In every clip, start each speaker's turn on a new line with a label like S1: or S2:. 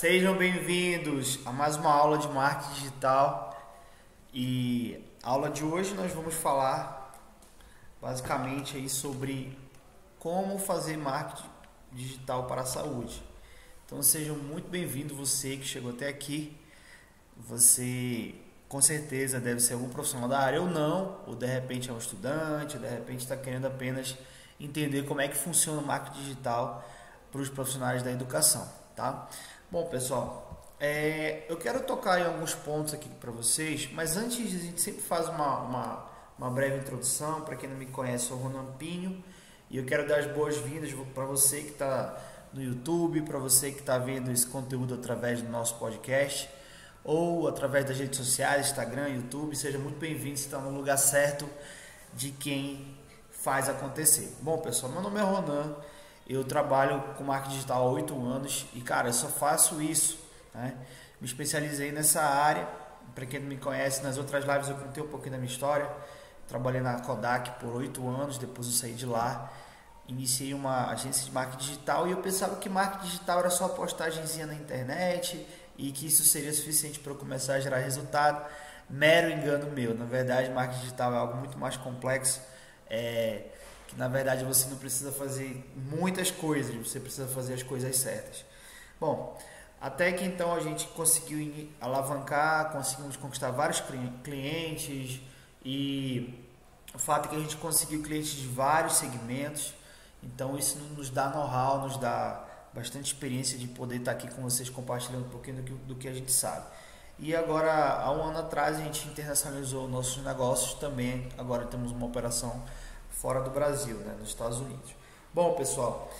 S1: Sejam bem-vindos a mais uma aula de marketing digital. E a aula de hoje nós vamos falar basicamente aí sobre como fazer marketing digital para a saúde. Então sejam muito bem-vindos, você que chegou até aqui. Você com certeza deve ser algum profissional da área ou não, ou de repente é um estudante, ou de repente está querendo apenas entender como é que funciona o marketing digital para os profissionais da educação, tá? Bom, pessoal, eu quero tocar em alguns pontos aqui para vocês, mas antes a gente sempre faz uma breve introdução. Para quem não me conhece, eu sou o Ronan Pinho e eu quero dar as boas-vindas para você que está no YouTube, para você que está vendo esse conteúdo através do nosso podcast ou através das redes sociais, Instagram, YouTube. Seja muito bem-vindo, você está no lugar certo de quem faz acontecer. Bom, pessoal, meu nome é Ronan. Eu trabalho com marketing digital há 8 anos e, cara, eu só faço isso, né? Me especializei nessa área. Para quem não me conhece, nas outras lives eu contei um pouquinho da minha história. Trabalhei na Kodak por 8 anos, depois eu saí de lá. Iniciei uma agência de marketing digital e eu pensava que marketing digital era só postagenzinha na internet e que isso seria suficiente para eu começar a gerar resultado. Mero engano meu. Na verdade, marketing digital é algo muito mais complexo. Que na verdade você não precisa fazer muitas coisas, você precisa fazer as coisas certas. Bom, até que então a gente conseguiu alavancar, conseguimos conquistar vários clientes e o fato é que a gente conseguiu clientes de vários segmentos. Então isso nos dá know-how, nos dá bastante experiência de poder estar aqui com vocês compartilhando um pouquinho do que a gente sabe. E agora, há um ano atrás, a gente internacionalizou nossos negócios também. Agora temos uma operação fora do Brasil, né, nos Estados Unidos. Bom, pessoal,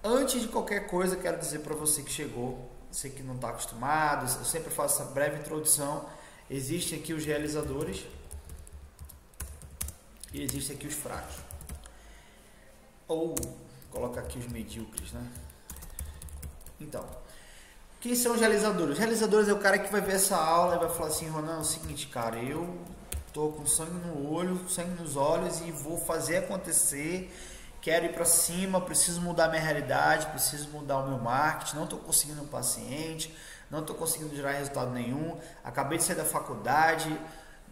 S1: antes de qualquer coisa, quero dizer para você que chegou, você que não está acostumado, eu sempre faço essa breve introdução. Existem aqui os realizadores e existem aqui os fracos. Ou colocar aqui os medíocres, né? Então, quem são os realizadores? Os realizadores é o cara que vai ver essa aula e vai falar assim: Ronan, é o seguinte, cara, eu tô com sangue no olho, sangue nos olhos e vou fazer acontecer, quero ir para cima, preciso mudar minha realidade, preciso mudar o meu marketing, não estou conseguindo um paciente, não estou conseguindo gerar resultado nenhum, acabei de sair da faculdade,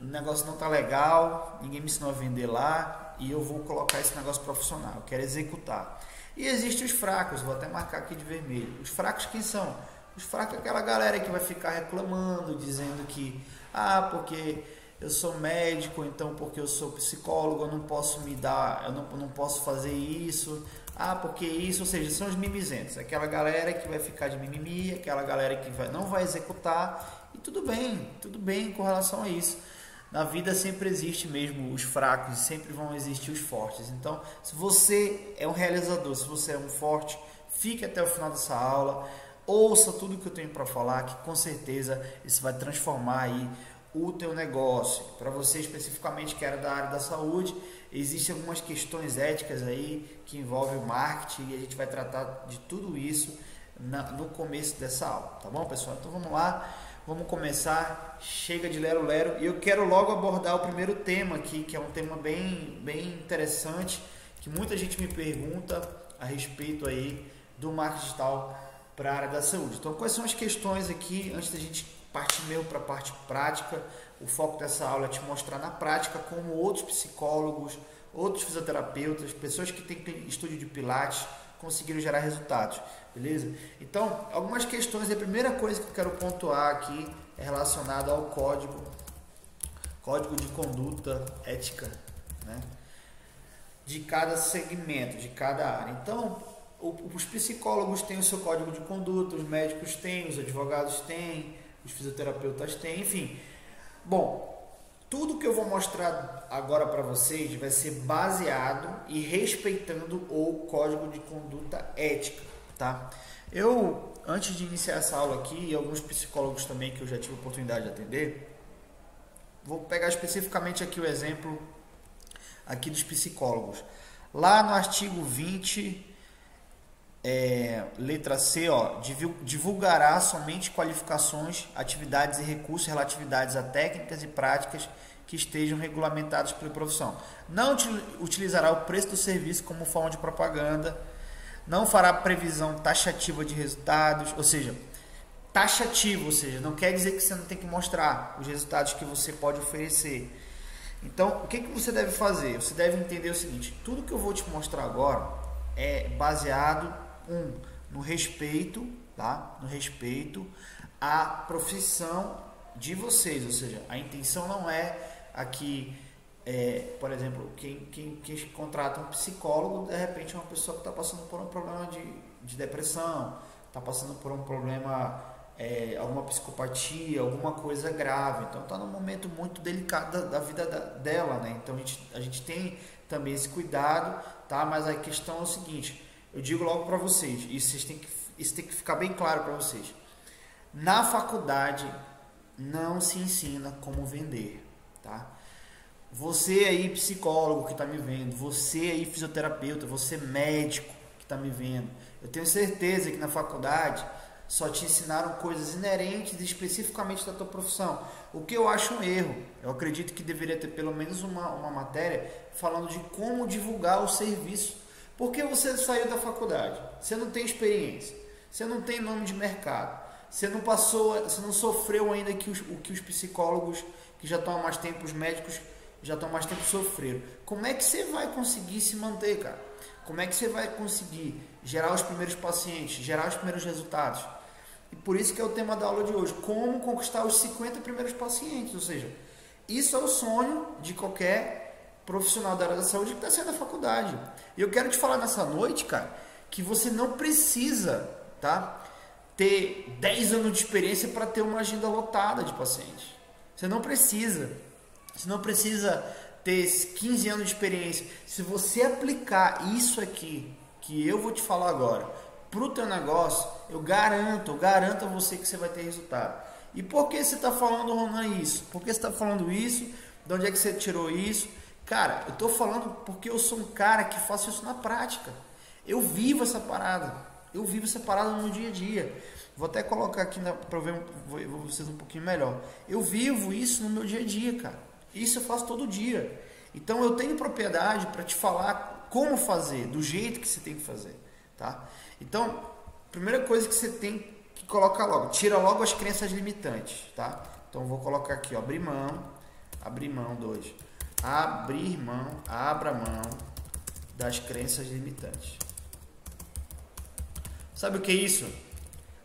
S1: o negócio não tá legal, ninguém me ensinou a vender lá e eu vou colocar esse negócio profissional, eu quero executar. E existem os fracos, vou até marcar aqui de vermelho. Os fracos quem são? Os fracos é aquela galera que vai ficar reclamando, dizendo que porque eu sou médico, então porque eu sou psicólogo, eu não posso me dar, eu não posso fazer isso, porque isso, ou seja, são os mimizentos, aquela galera que vai ficar de mimimi, aquela galera que não vai executar, e tudo bem com relação a isso. Na vida sempre existe mesmo os fracos, sempre vão existir os fortes. Então, se você é um realizador, se você é um forte, fique até o final dessa aula, ouça tudo que eu tenho para falar, que com certeza isso vai transformar aí o teu negócio. Para você especificamente que era da área da saúde, existem algumas questões éticas aí que envolvem o marketing e a gente vai tratar de tudo isso no começo dessa aula, tá bom, pessoal? Então vamos lá, vamos começar, chega de lero-lero e eu quero logo abordar o primeiro tema aqui, que é um tema bem interessante, que muita gente me pergunta a respeito aí do marketing digital para a área da saúde. Então quais são as questões aqui, antes da gente partir mesmo para a parte prática? O foco dessa aula é te mostrar na prática como outros psicólogos, outros fisioterapeutas, pessoas que têm estúdio de pilates conseguiram gerar resultados, beleza? Então, algumas questões. A primeira coisa que eu quero pontuar aqui é relacionada ao código de conduta ética, né, de cada segmento, de cada área. Então, os psicólogos têm o seu código de conduta, os médicos têm, os advogados têm, os fisioterapeutas têm, enfim. Bom, tudo que eu vou mostrar agora para vocês vai ser baseado e respeitando o código de conduta ética, tá? Eu, antes de iniciar essa aula aqui, e alguns psicólogos também que eu já tive a oportunidade de atender, vou pegar especificamente aqui o exemplo aqui dos psicólogos. Lá no artigo 20, letra C, divulgará somente qualificações, atividades e recursos relatividades a técnicas e práticas que estejam regulamentados pela profissão. Não utilizará o preço do serviço como forma de propaganda, não fará previsão taxativa de resultados, ou seja, taxativo, ou seja, não quer dizer que você não tem que mostrar os resultados que você pode oferecer. Então, o que você deve fazer? Você deve entender o seguinte: tudo que eu vou te mostrar agora é baseado no respeito, tá? No respeito à profissão de vocês, ou seja, a intenção não é aqui, por exemplo, quem contrata um psicólogo, de repente é uma pessoa que está passando por um problema de depressão, está passando por um problema, alguma psicopatia, alguma coisa grave, então está num momento muito delicado da vida dela, né? Então a gente tem também esse cuidado, tá? Mas a questão é o seguinte, eu digo logo para vocês, isso tem que ficar bem claro para vocês: na faculdade não se ensina como vender, tá? Você aí, psicólogo que está me vendo, você aí, fisioterapeuta, você médico que está me vendo, eu tenho certeza que na faculdade só te ensinaram coisas inerentes especificamente da tua profissão, o que eu acho um erro. Eu acredito que deveria ter pelo menos uma matéria falando de como divulgar o serviço, porque você saiu da faculdade, você não tem experiência, você não tem nome de mercado, você não sofreu ainda o que os psicólogos que já estão há mais tempo, os médicos já estão há mais tempo sofreram. Como é que você vai conseguir se manter, cara? Como é que você vai conseguir gerar os primeiros pacientes, gerar os primeiros resultados? E por isso que é o tema da aula de hoje: como conquistar os 50 primeiros pacientes. Ou seja, isso é o sonho de qualquer profissional da área da saúde que está saindo da faculdade. E eu quero te falar nessa noite, cara, que você não precisa, tá, ter 10 anos de experiência para ter uma agenda lotada de pacientes. Você não precisa. Você não precisa ter 15 anos de experiência. Se você aplicar isso aqui que eu vou te falar agora para o teu negócio, eu garanto a você que você vai ter resultado. E por que você está falando, Ronan, isso? Por que você está falando isso? De onde é que você tirou isso? Cara, eu estou falando porque eu sou um cara que faço isso na prática. Eu vivo essa parada. Eu vivo essa parada no dia a dia. Vou até colocar aqui para ver vocês um pouquinho melhor. Eu vivo isso no meu dia a dia, cara. Isso eu faço todo dia. Então eu tenho propriedade para te falar como fazer, do jeito que você tem que fazer, tá? Então, primeira coisa que você tem que colocar logo, tira logo as crenças limitantes, tá? Então eu vou colocar aqui, ó, abra mão 2. Abra mão das crenças limitantes. Sabe o que é isso?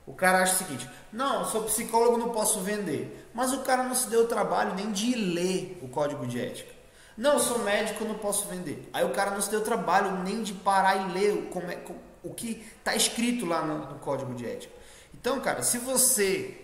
S1: O cara acha o seguinte: não, eu sou psicólogo, não posso vender. Mas o cara não se deu o trabalho nem de ler o código de ética. Não, eu sou médico, não posso vender. Aí o cara não se deu o trabalho nem de parar e ler o que está escrito lá no código de ética. Então, cara, se você,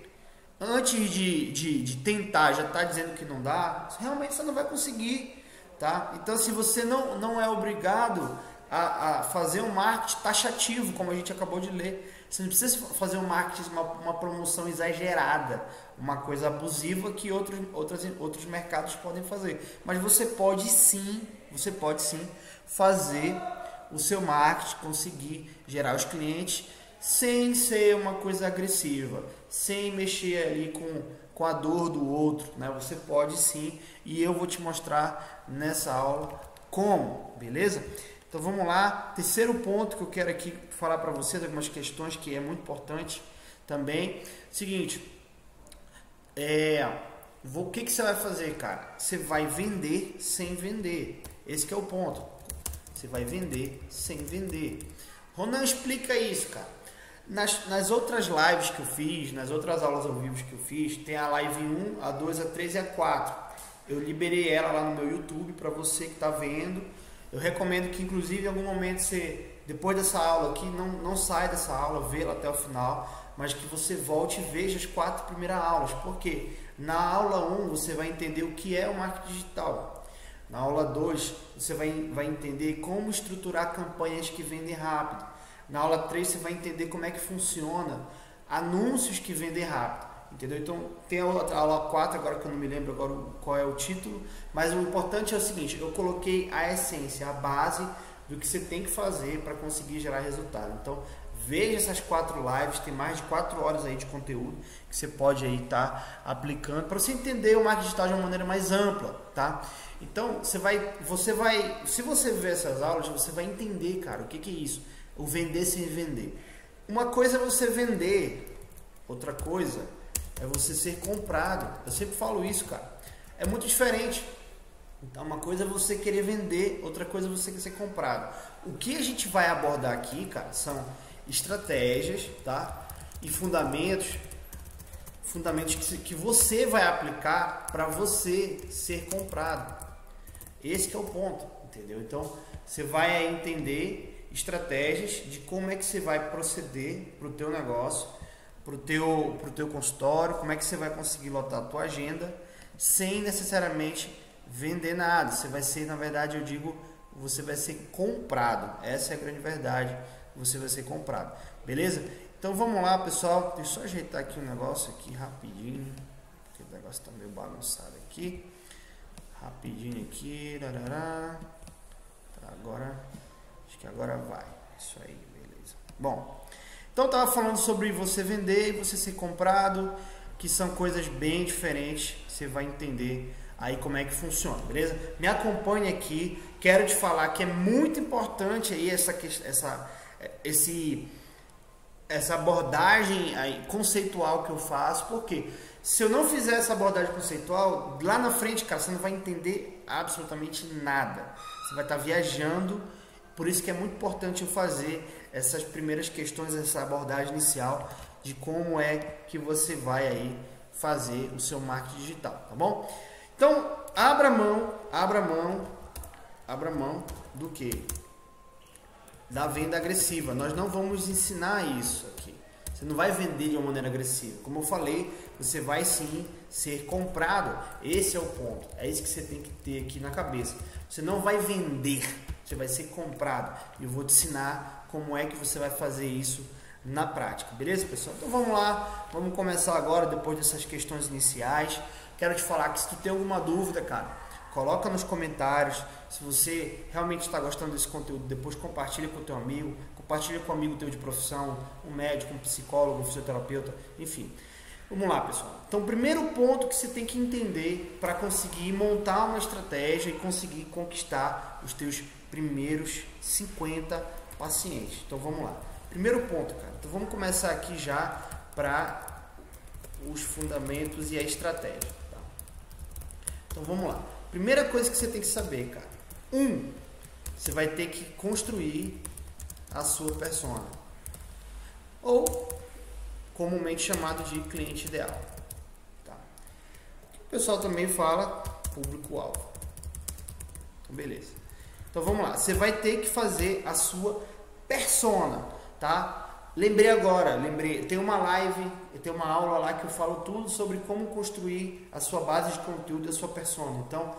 S1: antes de tentar, já está dizendo que não dá, realmente você não vai conseguir, tá? Então, se você não é obrigado a fazer um marketing taxativo, como a gente acabou de ler, você não precisa fazer um marketing, uma promoção exagerada, uma coisa abusiva que outros mercados podem fazer. Mas você pode sim fazer o seu marketing, conseguir gerar os clientes sem ser uma coisa agressiva, sem mexer ali com a dor do outro, né? Você pode sim, e eu vou te mostrar nessa aula como, beleza? Então vamos lá, terceiro ponto que eu quero aqui falar para vocês, algumas questões que é muito importante também. Seguinte, o que você vai fazer, cara? Você vai vender sem vender. Esse que é o ponto. Você vai vender sem vender. Ronan, explica isso, cara. Nas outras lives que eu fiz, nas outras aulas ao vivo que eu fiz, tem a live 1, a 2, a 3 e a 4. Eu liberei ela lá no meu YouTube para você que está vendo. Eu recomendo que, inclusive, em algum momento você, depois dessa aula aqui, não saia dessa aula, vê-la até o final, mas que você volte e veja as 4 primeiras aulas. Por quê? Na aula 1 você vai entender o que é o marketing digital. Na aula 2 você vai entender como estruturar campanhas que vendem rápido. Na aula 3 você vai entender como é que funciona anúncios que vendem rápido. Entendeu? Então tem a aula 4, agora que eu não me lembro agora qual é o título, mas o importante é o seguinte: eu coloquei a essência, a base do que você tem que fazer para conseguir gerar resultado. Então veja essas 4 lives, tem mais de 4 horas aí de conteúdo que você pode aí estar aplicando para você entender o marketing digital de uma maneira mais ampla, tá? Então se você ver essas aulas, você vai entender, cara, o que é isso, o vender sem vender. Uma coisa é você vender outra coisa é você ser comprado. Eu sempre falo isso, cara. É muito diferente. Então, uma coisa é você querer vender, outra coisa é você querer ser comprado. O que a gente vai abordar aqui, cara, são estratégias, tá? E fundamentos que você vai aplicar para você ser comprado. Esse que é o ponto, entendeu? Então, você vai entender estratégias de como é que você vai proceder para o teu negócio, para o teu consultório, como é que você vai conseguir lotar a tua agenda sem necessariamente vender nada. Você vai ser, na verdade, eu digo, você vai ser comprado. Essa é a grande verdade. Você vai ser comprado. Beleza? Então vamos lá, pessoal. Deixa eu só ajeitar aqui um negócio aqui rapidinho, porque o negócio tá meio bagunçado aqui. Rapidinho aqui. Tá, agora, acho que agora vai. Isso aí, beleza. Bom, então eu tava falando sobre você vender e você ser comprado, que são coisas bem diferentes. Você vai entender aí como é que funciona, beleza? Me acompanhe aqui, quero te falar que é muito importante aí essa abordagem aí conceitual que eu faço, porque se eu não fizer essa abordagem conceitual, lá na frente, cara, você não vai entender absolutamente nada. Você vai estar viajando, por isso que é muito importante eu fazer essas primeiras questões, essa abordagem inicial de como é que você vai aí fazer o seu marketing digital, tá bom? Então, abra mão do que? Da venda agressiva. Nós não vamos ensinar isso aqui. Você não vai vender de uma maneira agressiva. Como eu falei, você vai sim ser comprado. Esse é o ponto. É isso que você tem que ter aqui na cabeça. Você não vai vender, você vai ser comprado. E eu vou te ensinar como é que você vai fazer isso na prática. Beleza, pessoal? Então vamos lá. Vamos começar agora, depois dessas questões iniciais. Quero te falar que se tu tem alguma dúvida, cara, coloca nos comentários. Se você realmente está gostando desse conteúdo, depois compartilha com o teu amigo, compartilha com um amigo teu de profissão, um médico, um psicólogo, um fisioterapeuta, enfim. Vamos lá, pessoal. Então, o primeiro ponto que você tem que entender para conseguir montar uma estratégia e conseguir conquistar os teus primeiros 50 pacientes. Então, vamos lá. Primeiro ponto, cara. Então, vamos começar aqui já para os fundamentos e a estratégia. Então vamos lá. Primeira coisa que você tem que saber, cara. Você vai ter que construir a sua persona. Ou comumente chamado de cliente ideal. Tá? O pessoal também fala público-alvo. Então, beleza. Então vamos lá. Você vai ter que fazer a sua persona, tá? Lembrei, tem uma live, tem uma aula lá que eu falo tudo sobre como construir a sua base de conteúdo e a sua persona. Então,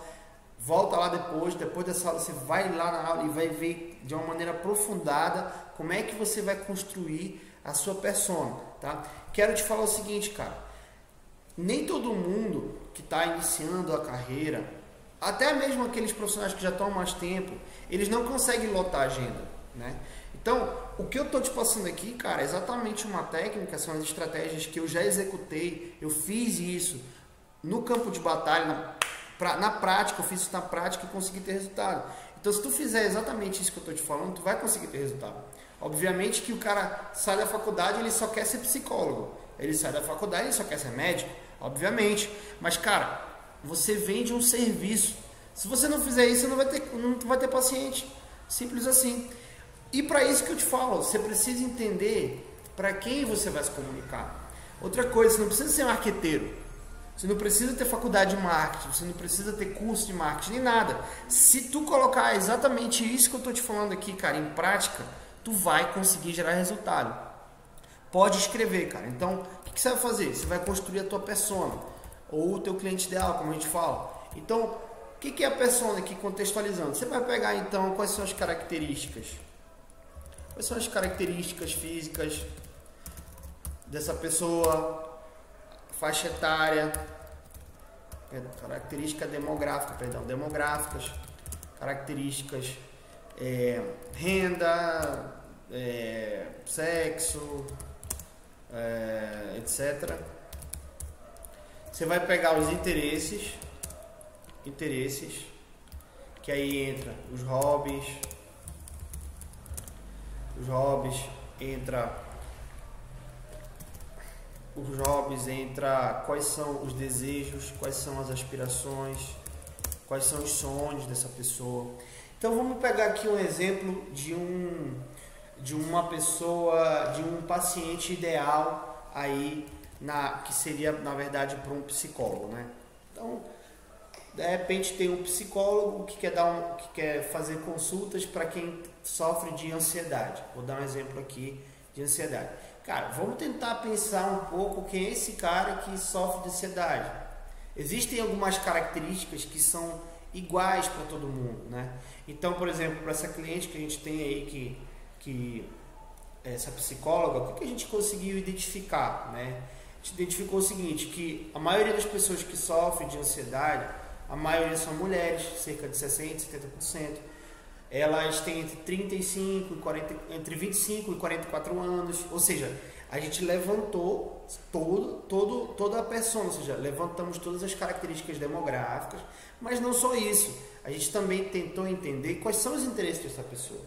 S1: volta lá depois dessa aula, você vai lá na aula e vai ver de uma maneira aprofundada como é que você vai construir a sua persona, tá? Quero te falar o seguinte, cara, nem todo mundo que está iniciando a carreira, até mesmo aqueles profissionais que já estão há mais tempo, eles não conseguem lotar a agenda, né? Então, o que eu estou te passando aqui, cara, é exatamente uma técnica, são as estratégias que eu já executei, eu fiz isso no campo de batalha, na prática, eu fiz isso na prática e consegui ter resultado. Então, se tu fizer exatamente isso que eu estou te falando, tu vai conseguir ter resultado. Obviamente que o cara sai da faculdade, ele só quer ser psicólogo, ele sai da faculdade, ele só quer ser médico, obviamente, mas, cara, você vende um serviço. Se você não fizer isso, você não vai ter paciente, simples assim. E para isso que eu te falo, você precisa entender para quem você vai se comunicar. Outra coisa, você não precisa ser marqueteiro, você não precisa ter faculdade de marketing, você não precisa ter curso de marketing, nem nada. Se tu colocar exatamente isso que eu estou te falando aqui, cara, em prática, tu vai conseguir gerar resultado. Pode escrever, cara. Então, o que você vai fazer? Você vai construir a tua persona, ou o teu cliente ideal, como a gente fala. Então, o que é a persona aqui, contextualizando? Você vai pegar, então, quais são as características? Quais são as características físicas dessa pessoa, faixa etária, característica demográfica, demográficas, características, renda, sexo, etc. Você vai pegar os interesses, que aí entra os hobbies, entra os hobbies, entra quais são os desejos, quais são as aspirações, quais são os sonhos dessa pessoa. Então vamos pegar aqui um exemplo de uma pessoa, de um paciente ideal aí, que seria na verdade para um psicólogo, né? Então, de repente tem um psicólogo que quer fazer consultas para quem sofre de ansiedade. Vou dar um exemplo aqui de ansiedade. Cara, vamos tentar pensar um pouco quem é esse cara que sofre de ansiedade. Existem algumas características que são iguais para todo mundo, né? Então, por exemplo, para essa cliente que a gente tem aí, que essa psicóloga, o que a gente conseguiu identificar, né? A gente identificou o seguinte, que a maioria das pessoas que sofrem de ansiedade, a maioria são mulheres, cerca de 60%, 70%. Elas têm entre 25 e 44 anos, ou seja, a gente levantou toda a persona, ou seja, levantamos todas as características demográficas, mas não só isso, a gente também tentou entender quais são os interesses dessa pessoa.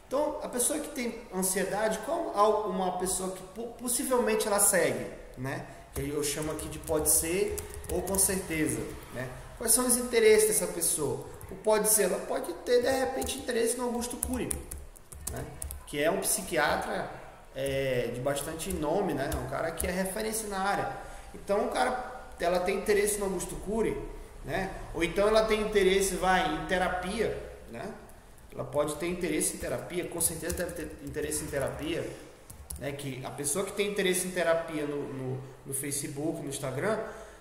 S1: Então, a pessoa que tem ansiedade, qual uma pessoa que possivelmente ela segue, né? Que eu chamo aqui de pode ser ou com certeza, né? Quais são os interesses dessa pessoa? O pode ser, ela pode ter de repente interesse no Augusto Cury, né? Que é um psiquiatra de bastante nome, né? Um cara que é referência na área. Então, ela tem interesse no Augusto Cury, né? Ou então ela tem interesse em terapia, né? Ela pode ter interesse em terapia, com certeza deve ter interesse em terapia, né? Que a pessoa que tem interesse em terapia no Facebook, no Instagram,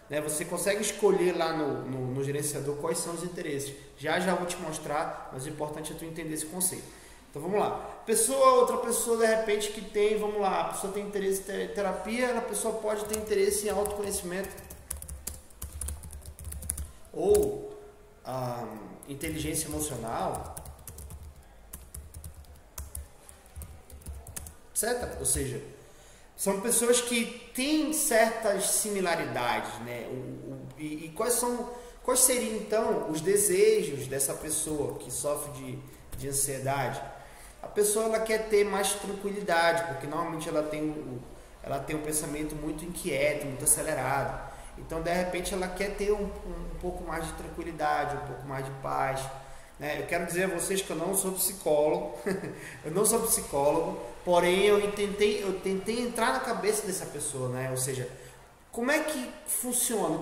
S1: né? Você consegue escolher lá no gerenciador quais são os interesses. Já vou te mostrar, mas o importante é tu entender esse conceito. Então vamos lá. Outra pessoa de repente que tem, vamos lá, a pessoa tem interesse em terapia, a pessoa pode ter interesse em autoconhecimento ou inteligência emocional, etc. Ou seja, são pessoas que têm certas similaridades, né? E quais seriam então os desejos dessa pessoa que sofre de ansiedade? A pessoa ela quer ter mais tranquilidade, porque normalmente ela tem um pensamento muito inquieto, muito acelerado. Então, de repente, ela quer ter um pouco mais de tranquilidade, um pouco mais de paz, né? Eu quero dizer a vocês que eu não sou psicólogo, porém eu tentei entrar na cabeça dessa pessoa, né? Ou seja, como é que funciona?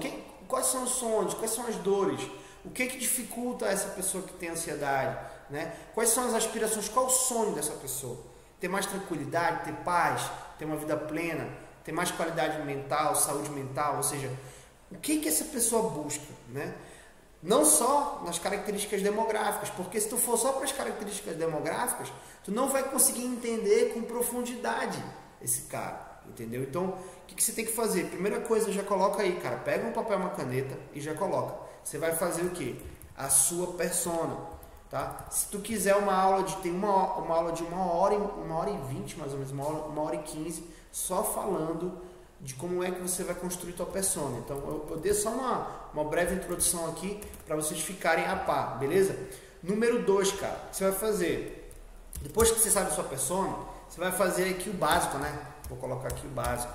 S1: Quais são os sonhos? Quais são as dores? O que dificulta essa pessoa que tem ansiedade, né? Quais são as aspirações? Qual o sonho dessa pessoa? Ter mais tranquilidade, ter paz, ter uma vida plena, ter mais qualidade mental, saúde mental, ou seja, o que essa pessoa busca, né? Não só nas características demográficas, porque se tu for só para as características demográficas, tu não vai conseguir entender com profundidade esse cara, entendeu? Então, o que você tem que fazer? Primeira coisa, já coloca aí, cara, pega um papel e uma caneta e já coloca. Você vai fazer o quê? A sua persona, tá? Se tu quiser uma aula de uma aula de 1h20 mais ou menos, 1h15, só falando de como é que você vai construir tua persona. Então eu dei só uma breve introdução aqui para vocês ficarem a par, beleza? Número 2, cara, você vai fazer, depois que você sabe a sua persona, você vai fazer aqui o básico, né? Vou colocar aqui o básico.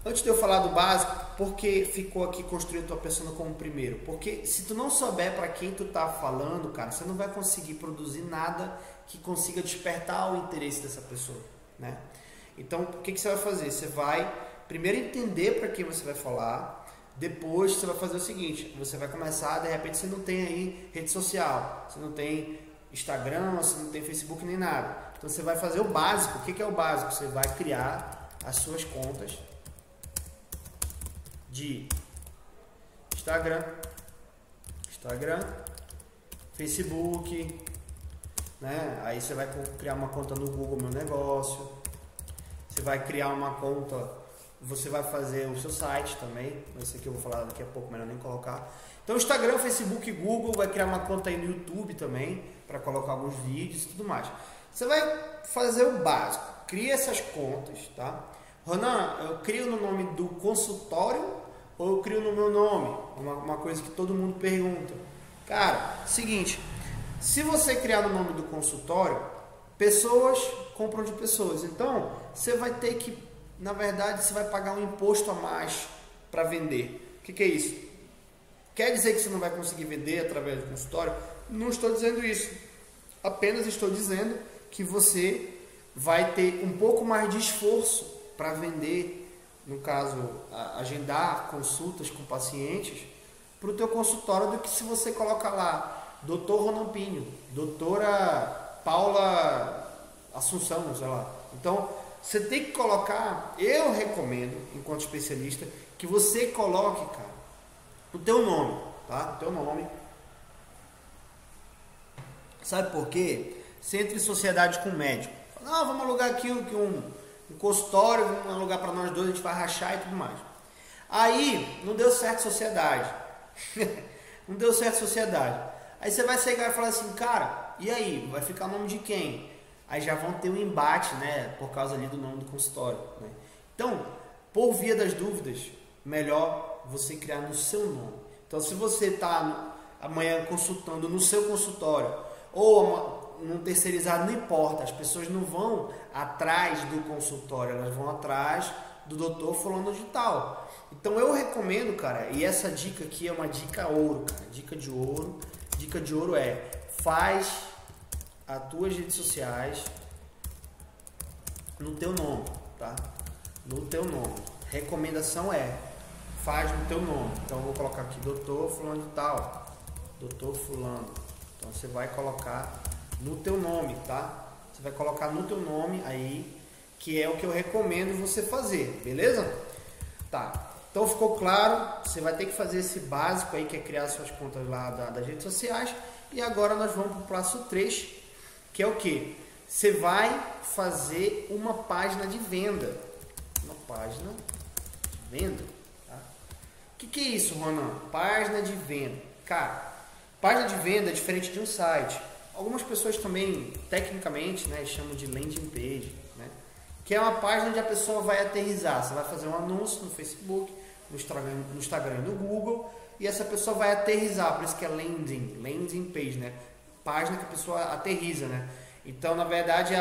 S1: Antes de eu falar do básico, por que ficou aqui construir tua persona como primeiro? Porque se tu não souber para quem tu tá falando, cara, você não vai conseguir produzir nada que consiga despertar o interesse dessa pessoa, né? Então, o que você vai fazer? Você vai primeiro entender para quem você vai falar, depois você vai fazer o seguinte, você vai começar, de repente você não tem aí rede social, você não tem Instagram, você não tem Facebook nem nada. Então você vai fazer o básico. O que é o básico? Você vai criar as suas contas de Instagram, Facebook, né? Aí você vai criar uma conta no Google Meu Negócio. Você vai criar uma conta, você vai fazer o seu site também. Esse aqui eu vou falar daqui a pouco, melhor nem colocar. Então Instagram, Facebook, Google, vai criar uma conta aí no YouTube também, para colocar alguns vídeos e tudo mais. Você vai fazer o básico, cria essas contas, tá? Ronan, eu crio no nome do consultório ou eu crio no meu nome? Uma coisa que todo mundo pergunta. Cara, seguinte, se você criar no nome do consultório, pessoas compram de pessoas. Então, você vai ter que na verdade você vai pagar um imposto a mais para vender. O que é isso? Quer dizer que você não vai conseguir vender através do consultório? Não estou dizendo isso. Apenas estou dizendo que você vai ter um pouco mais de esforço para vender, no caso, agendar consultas com pacientes para o teu consultório, do que se você coloca lá Dr. Ronan Pinho, doutora Paula Assunção, sei lá. Então, você tem que colocar, eu recomendo, enquanto especialista, que você coloque, cara, o teu nome, tá? O teu nome. Sabe por quê? Você entra em sociedade com o médico. Não, vamos alugar aqui um consultório, vamos alugar para nós dois, a gente vai rachar e tudo mais. Aí, não deu certo sociedade. Não deu certo sociedade. Aí você vai chegar e falar assim, cara, e aí? Vai ficar o nome de quem? Aí já vão ter um embate, né? Por causa ali do nome do consultório, né? Então, por via das dúvidas, melhor você criar no seu nome. Então, se você está amanhã consultando no seu consultório, ou num terceirizado, não importa, as pessoas não vão atrás do consultório, elas vão atrás do doutor fulano de tal. Então eu recomendo, cara, e essa dica aqui é uma dica ouro, cara, dica de ouro. Dica de ouro é, faz as tuas redes sociais no teu nome, tá? No teu nome. Recomendação é, faz no teu nome. Então eu vou colocar aqui, doutor fulano de tal, doutor fulano. Então você vai colocar no teu nome, tá? Você vai colocar no teu nome aí, que é o que eu recomendo você fazer, beleza? Tá. Então ficou claro, você vai ter que fazer esse básico aí, que é criar suas contas lá das redes sociais. E agora nós vamos para o passo 3, que é o que? Você vai fazer uma página de venda. Uma página de venda, tá? O que é isso, Ronan? Página de venda. Cara, página de venda é diferente de um site. Algumas pessoas também, tecnicamente, né, chamam de landing page, né? Que é uma página onde a pessoa vai aterrissar. Você vai fazer um anúncio no Facebook, no Instagram e no Google, e essa pessoa vai aterrissar, por isso que é landing page, né? Página que a pessoa aterrissa, né? Então, na verdade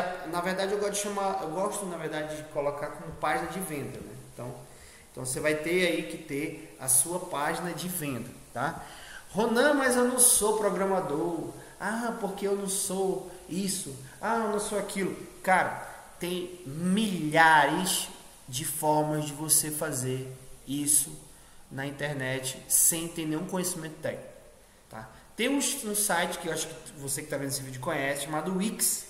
S1: eu gosto de colocar como página de venda, né? Então você vai ter aí que ter a sua página de venda, tá? Ronan, mas eu não sou programador. Ah, porque eu não sou isso. Ah, eu não sou aquilo. Cara, tem milhares de formas de você fazer isso na internet sem ter nenhum conhecimento técnico, tá? Tem um site que eu acho que você que está vendo esse vídeo conhece, chamado Wix.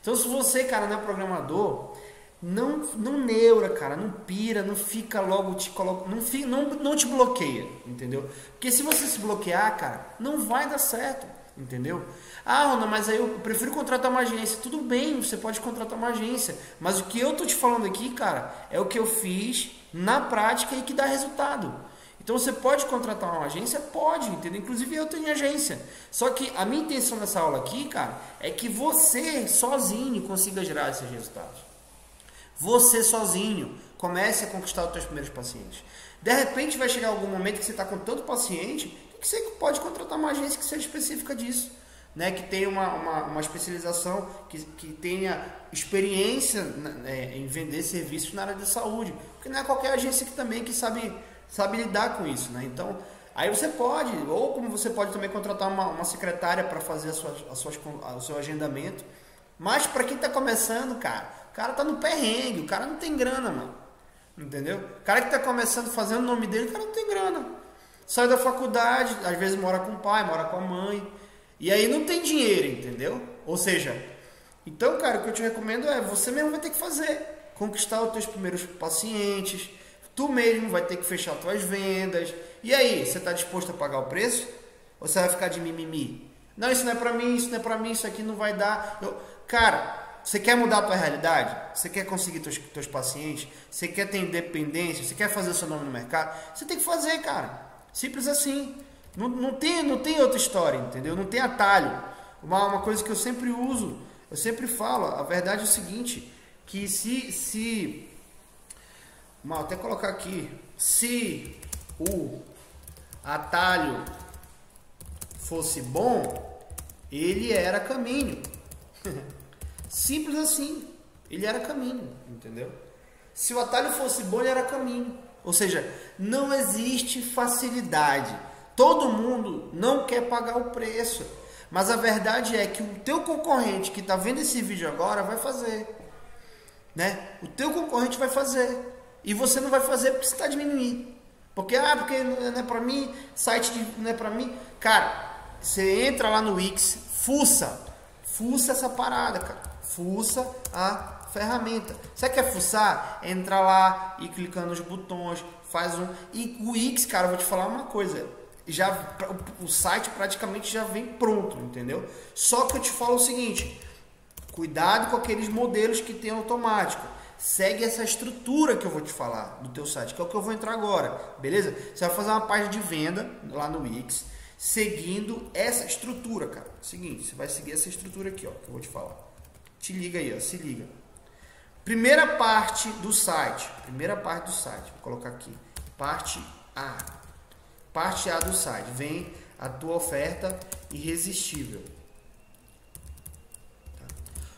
S1: Então, se você, cara, não é programador, não neura, cara, não pira, não fica logo não te bloqueia, entendeu? Porque se você se bloquear, cara, não vai dar certo, entendeu? Ah, Rona, mas aí eu prefiro contratar uma agência. Tudo bem, você pode contratar uma agência, mas o que eu tô te falando aqui, cara, é o que eu fiz na prática e que dá resultado. Então você pode contratar uma agência? Pode, entendeu? Inclusive eu tenho agência. Só que a minha intenção nessa aula aqui, cara, é que você sozinho consiga gerar esses resultados. Você sozinho comece a conquistar os seus primeiros pacientes. De repente vai chegar algum momento que você está com tanto paciente que você pode contratar uma agência que seja específica disso, né? Que tenha uma especialização, que tenha experiência, né, em vender serviços na área de saúde. Porque não é qualquer agência que sabe lidar com isso, né? Então, aí você pode, ou como você pode também contratar uma secretária para fazer o seu agendamento. Mas para quem está começando, cara, o cara tá no perrengue, o cara não tem grana, mano. Entendeu? O cara que está começando, fazendo o nome dele, o cara não tem grana. Sai da faculdade, às vezes mora com o pai, mora com a mãe, e aí não tem dinheiro, entendeu? Ou seja, então, cara, o que eu te recomendo é, você mesmo vai ter que fazer, conquistar os teus primeiros pacientes, tu mesmo vai ter que fechar as tuas vendas. E aí, você está disposto a pagar o preço? Ou você vai ficar de mimimi? Não, isso não é pra mim, isso não é pra mim, isso aqui não vai dar. Cara, você quer mudar a tua realidade? Você quer conseguir teus pacientes? Você quer ter independência? Você quer fazer o seu nome no mercado? Você tem que fazer, cara. Simples assim. Não tem outra história, entendeu? Não tem atalho. Uma coisa que eu sempre uso, eu sempre falo, a verdade é o seguinte, que vou até colocar aqui, se o atalho fosse bom, ele era caminho. Simples assim, ele era caminho, entendeu? Se o atalho fosse bom, ele era caminho. Ou seja, não existe facilidade. Todo mundo não quer pagar o preço. Mas a verdade é que o teu concorrente que está vendo esse vídeo agora vai fazer. Né? O teu concorrente vai fazer. E você não vai fazer porque você está diminuindo. Porque não é para mim, site não é para mim. Cara, você entra lá no Wix, fuça essa parada, cara. Fuça a ferramenta. Você quer fuçar? Entra lá e clicando nos botões, faz um... E o Wix, cara, eu vou te falar uma coisa. O site praticamente já vem pronto, entendeu? Só que eu te falo o seguinte, cuidado com aqueles modelos que tem automático. Segue essa estrutura que eu vou te falar do teu site, que é o que eu vou entrar agora, beleza? Você vai fazer uma página de venda lá no Wix, seguindo essa estrutura, cara. Seguinte, você vai seguir essa estrutura aqui, ó, que eu vou te falar. Te liga aí, ó, se liga. Primeira parte do site, vou colocar aqui, parte A. Parte A do site, vem a tua oferta irresistível. Tá.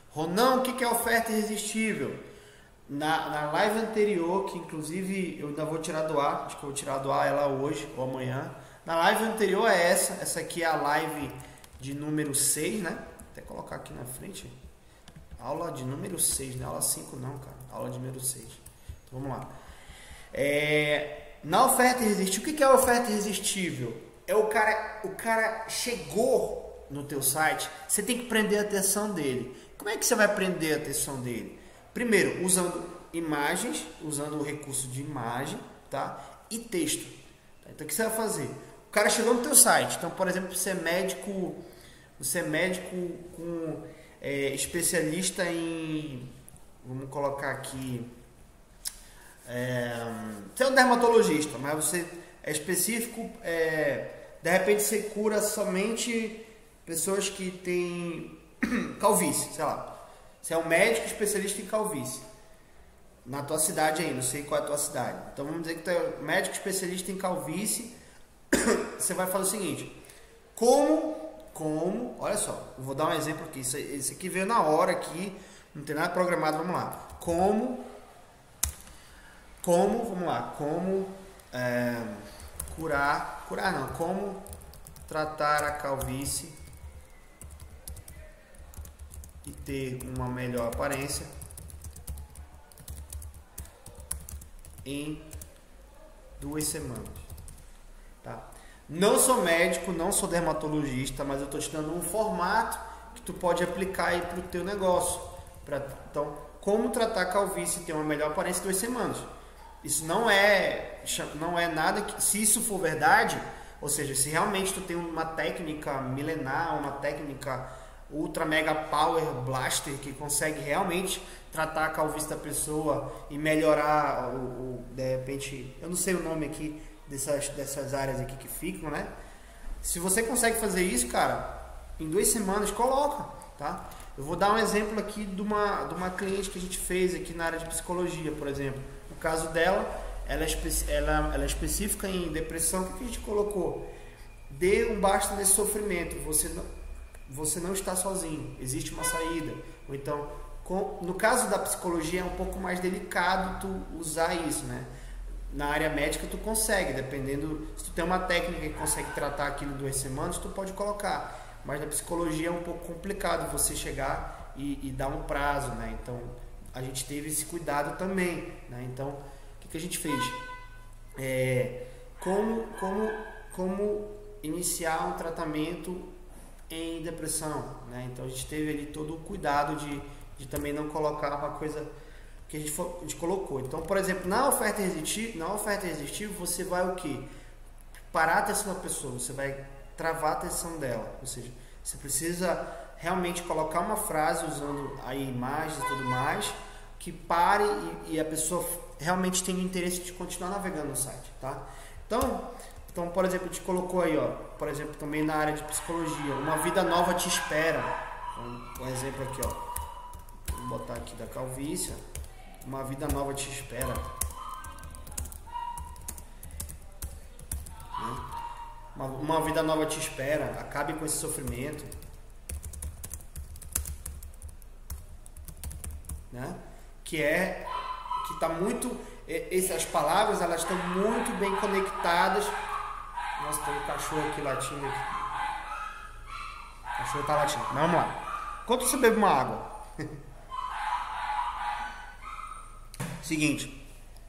S1: Ronan, o que é oferta irresistível? Na live anterior, que inclusive eu ainda vou tirar do ar, acho que eu vou tirar do ar ela hoje ou amanhã. Na live anterior é essa aqui é a live de número 6, né? Vou até colocar aqui na frente. Aula de número 6, não é aula 5 não, cara. Aula de número 6. Então, vamos lá. Na oferta irresistível, o que é a oferta irresistível? É o cara chegou no teu site, você tem que prender a atenção dele. Como é que você vai prender a atenção dele? Primeiro, usando imagens, usando o recurso de imagem, tá? E texto. Então, o que você vai fazer? O cara chegou no teu site. Então, por exemplo, você é médico com especialista em, vamos colocar aqui, você é um dermatologista, mas você é específico, de repente você cura somente pessoas que têm calvície, sei lá. Você é um médico especialista em calvície. Na tua cidade aí, não sei qual é a tua cidade. Então vamos dizer que tu é médico especialista em calvície. Você vai fazer o seguinte. Olha só, eu vou dar um exemplo aqui. Esse aqui veio na hora aqui, não tem nada programado, vamos lá. Como como tratar a calvície e ter uma melhor aparência em 2 semanas, tá? Não sou médico, não sou dermatologista, mas eu estou te dando um formato que tu pode aplicar aí para o teu negócio. Então, como tratar a calvície e ter uma melhor aparência em 2 semanas. Isso não é nada que, se isso for verdade, ou seja, se realmente tu tem uma técnica milenar, uma técnica ultra mega power blaster que consegue realmente tratar a calvície da pessoa e melhorar de repente, eu não sei o nome aqui dessas áreas aqui que ficam, né? Se você consegue fazer isso, cara, em 2 semanas, coloca, tá? Eu vou dar um exemplo aqui de uma cliente que a gente fez aqui na área de psicologia, por exemplo. No caso dela, ela é específica em depressão. O que a gente colocou? Dê um basta nesse sofrimento. Você não está sozinho. Existe uma saída. Ou então, no caso da psicologia, é um pouco mais delicado tu usar isso, né? Na área médica tu consegue, dependendo, se tu tem uma técnica que consegue tratar aquilo em 2 semanas, tu pode colocar. Mas na psicologia é um pouco complicado você chegar e dar um prazo, né? Então, a gente teve esse cuidado também, né? Então, o que a gente fez? Como iniciar um tratamento em depressão, né? Então, a gente teve ali todo o cuidado de também não colocar uma coisa que a gente colocou. Então, por exemplo, na oferta irresistível, você vai o quê? Parar a atenção da pessoa, você vai travar a atenção dela, ou seja, você precisa realmente colocar uma frase usando aí imagens e tudo mais, que pare e a pessoa realmente tenha interesse de continuar navegando no site, tá? Então, por exemplo, a gente colocou aí, ó, por exemplo, também na área de psicologia, uma vida nova te espera. Um exemplo aqui, ó, vou botar aqui da calvície, uma vida nova te espera. Uma vida nova te espera, acabe com esse sofrimento, né? Que que está muito... Essas palavras, elas estão muito bem conectadas. Nossa, tem um cachorro aqui latindo aqui. O cachorro tá latindo. Mas vamos lá. Enquanto você bebe uma água. Seguinte.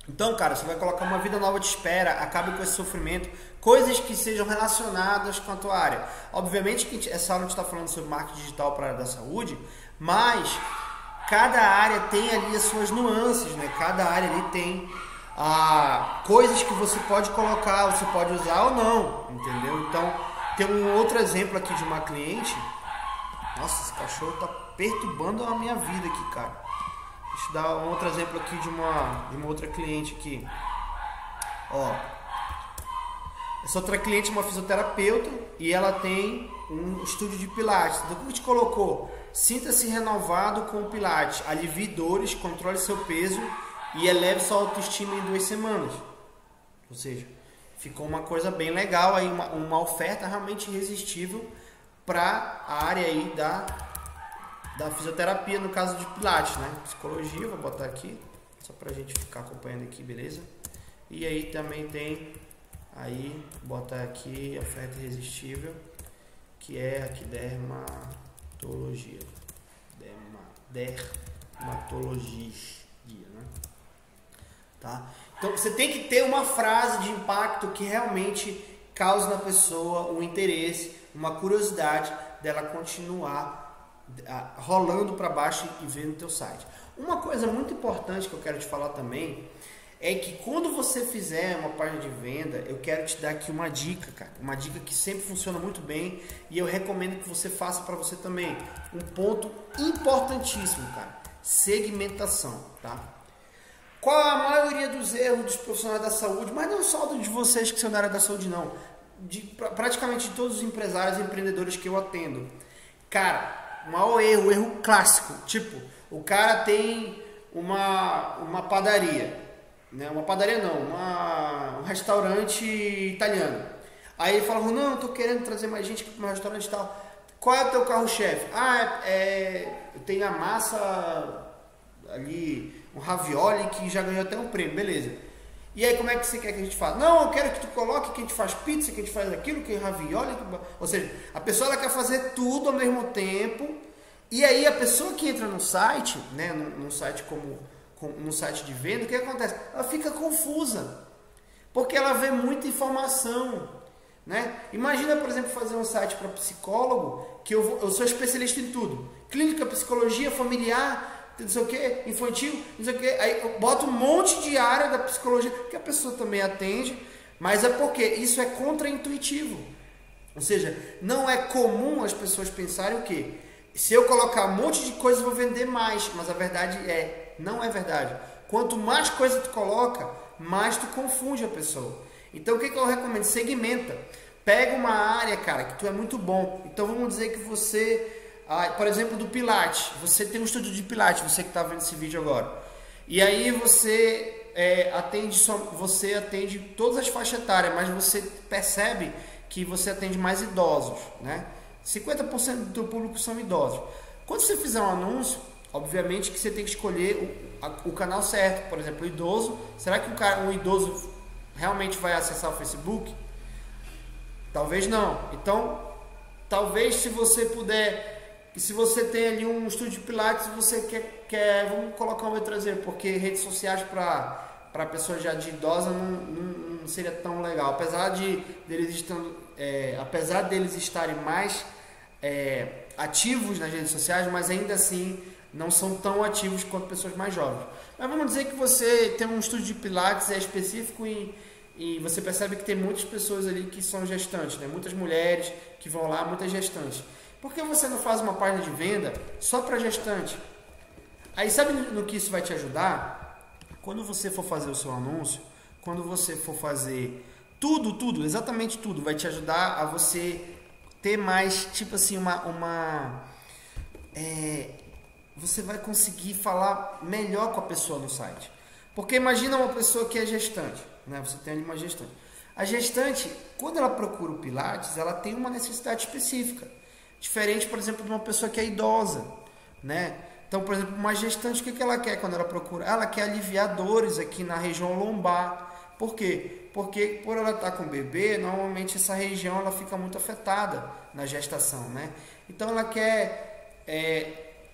S1: Então, cara, você vai colocar uma vida nova de espera, acabe com esse sofrimento, coisas que sejam relacionadas com a tua área. Obviamente que essa aula a gente está falando sobre marketing digital para a área da saúde, mas cada área tem ali as suas nuances, né? Cada área ali tem coisas que você pode colocar, você pode usar ou não, entendeu? Então, tem um outro exemplo aqui de uma cliente. Nossa, esse cachorro tá perturbando a minha vida aqui, cara. Deixa eu dar um outro exemplo aqui de uma outra cliente aqui. Ó, essa outra cliente é uma fisioterapeuta e ela tem um estúdio de pilates. Então, o que a gente colocou? Sinta-se renovado com o pilates, alivie dores, controle seu peso e eleve sua autoestima em 2 semanas. Ou seja, ficou uma coisa bem legal aí, uma oferta realmente irresistível para a área aí da fisioterapia, no caso de pilates, né? Psicologia, vou botar aqui, só pra gente ficar acompanhando aqui, beleza? E aí também tem, aí, botar aqui, oferta irresistível, que é aqui dermatologia, né? Tá? Então você tem que ter uma frase de impacto que realmente cause na pessoa um interesse, uma curiosidade dela continuar rolando para baixo e vendo o teu site. Uma coisa muito importante que eu quero te falar também é que quando você fizer uma página de venda, eu quero te dar aqui uma dica, cara. Uma dica que sempre funciona muito bem e eu recomendo que você faça para você também. Um ponto importantíssimo, cara. Segmentação, tá? Qual a maioria dos erros dos profissionais da saúde, mas não só de vocês que são da área da saúde, não. Praticamente de todos os empresários e empreendedores que eu atendo. Cara, o maior erro, o erro clássico, tipo, o cara tem uma padaria, né? Uma padaria não, um restaurante italiano. Aí ele fala, não, eu tô querendo trazer mais gente aqui pro meu restaurante e tal. Qual é o teu carro-chefe? Eu tenho a massa ali, um ravioli que já ganhou até um prêmio, beleza. E aí como é que você quer que a gente faça? Não, eu quero que tu coloque que a gente faz pizza, que a gente faz aquilo, que ravioli, ou seja, a pessoa ela quer fazer tudo ao mesmo tempo. E aí a pessoa que entra no site, né, num site no site de venda, o que acontece? Ela fica confusa, porque ela vê muita informação, né? Imagina, por exemplo, fazer um site para psicólogo, que eu sou especialista em tudo, clínica, psicologia, familiar, não sei o que, infantil, não sei o que, aí eu boto um monte de área da psicologia, que a pessoa também atende, mas é porque isso é contraintuitivo. Ou seja, não é comum as pessoas pensarem o quê? Se eu colocar um monte de coisa eu vou vender mais, mas a verdade não é verdade. Quanto mais coisa tu coloca, mais tu confunde a pessoa. Então o que eu recomendo? Segmenta. Pega uma área, cara, que tu é muito bom. Então vamos dizer que você... por exemplo, do Pilates, você tem um estúdio de Pilates, você que está vendo esse vídeo agora, e aí você atende todas as faixas etárias, mas você percebe que você atende mais idosos, né? 50% do teu público são idosos. Quando você fizer um anúncio, obviamente que você tem que escolher o canal certo. Por exemplo, o idoso, será que um idoso realmente vai acessar o Facebook? Talvez não. Então, talvez se você puder... E se você tem ali um estúdio de Pilates, você quer vamos colocar um outro exemplo, porque redes sociais para pessoas já de idosa não seria tão legal. Apesar deles estarem mais ativos nas redes sociais, mas ainda assim não são tão ativos quanto pessoas mais jovens. Mas vamos dizer que você tem um estúdio de Pilates específico e você percebe que tem muitas pessoas ali que são gestantes, né? Muitas mulheres que vão lá, muitas gestantes. Por que você não faz uma página de venda só para gestante? Aí sabe no que isso vai te ajudar? Quando você for fazer o seu anúncio, quando você for fazer tudo, exatamente tudo, vai te ajudar a você ter mais, tipo assim, você vai conseguir falar melhor com a pessoa no site. Porque imagina uma pessoa que é gestante, né? Você tem ali uma gestante. A gestante, quando ela procura o Pilates, ela tem uma necessidade específica. Diferente, por exemplo, de uma pessoa que é idosa, né? Então, por exemplo, uma gestante, o que ela quer quando ela procura? Ela quer aliviar dores aqui na região lombar. Por quê? Porque por ela estar com o bebê, normalmente essa região ela fica muito afetada na gestação, né? Então ela quer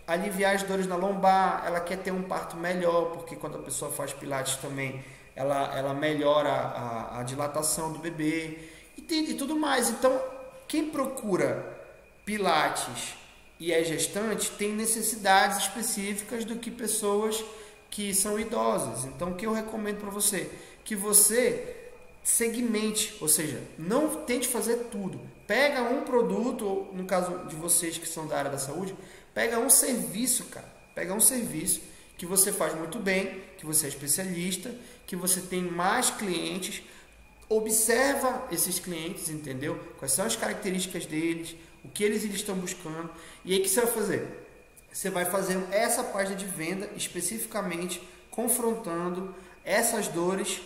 S1: aliviar as dores na lombar, ela quer ter um parto melhor, porque quando a pessoa faz pilates também, ela melhora a dilatação do bebê e tudo mais. Então, quem procura pilates e é gestante tem necessidades específicas do que pessoas que são idosas. Então, o que eu recomendo para você? Que você segmente, ou seja, não tente fazer tudo. Pega um produto, ou no caso de vocês que são da área da saúde, pega um serviço, cara. Pega um serviço que você faz muito bem, que você é especialista, que você tem mais clientes. Observa esses clientes, entendeu? Quais são as características deles, o que eles estão buscando. E aí o que você vai fazer? Você vai fazer essa página de venda especificamente confrontando essas dores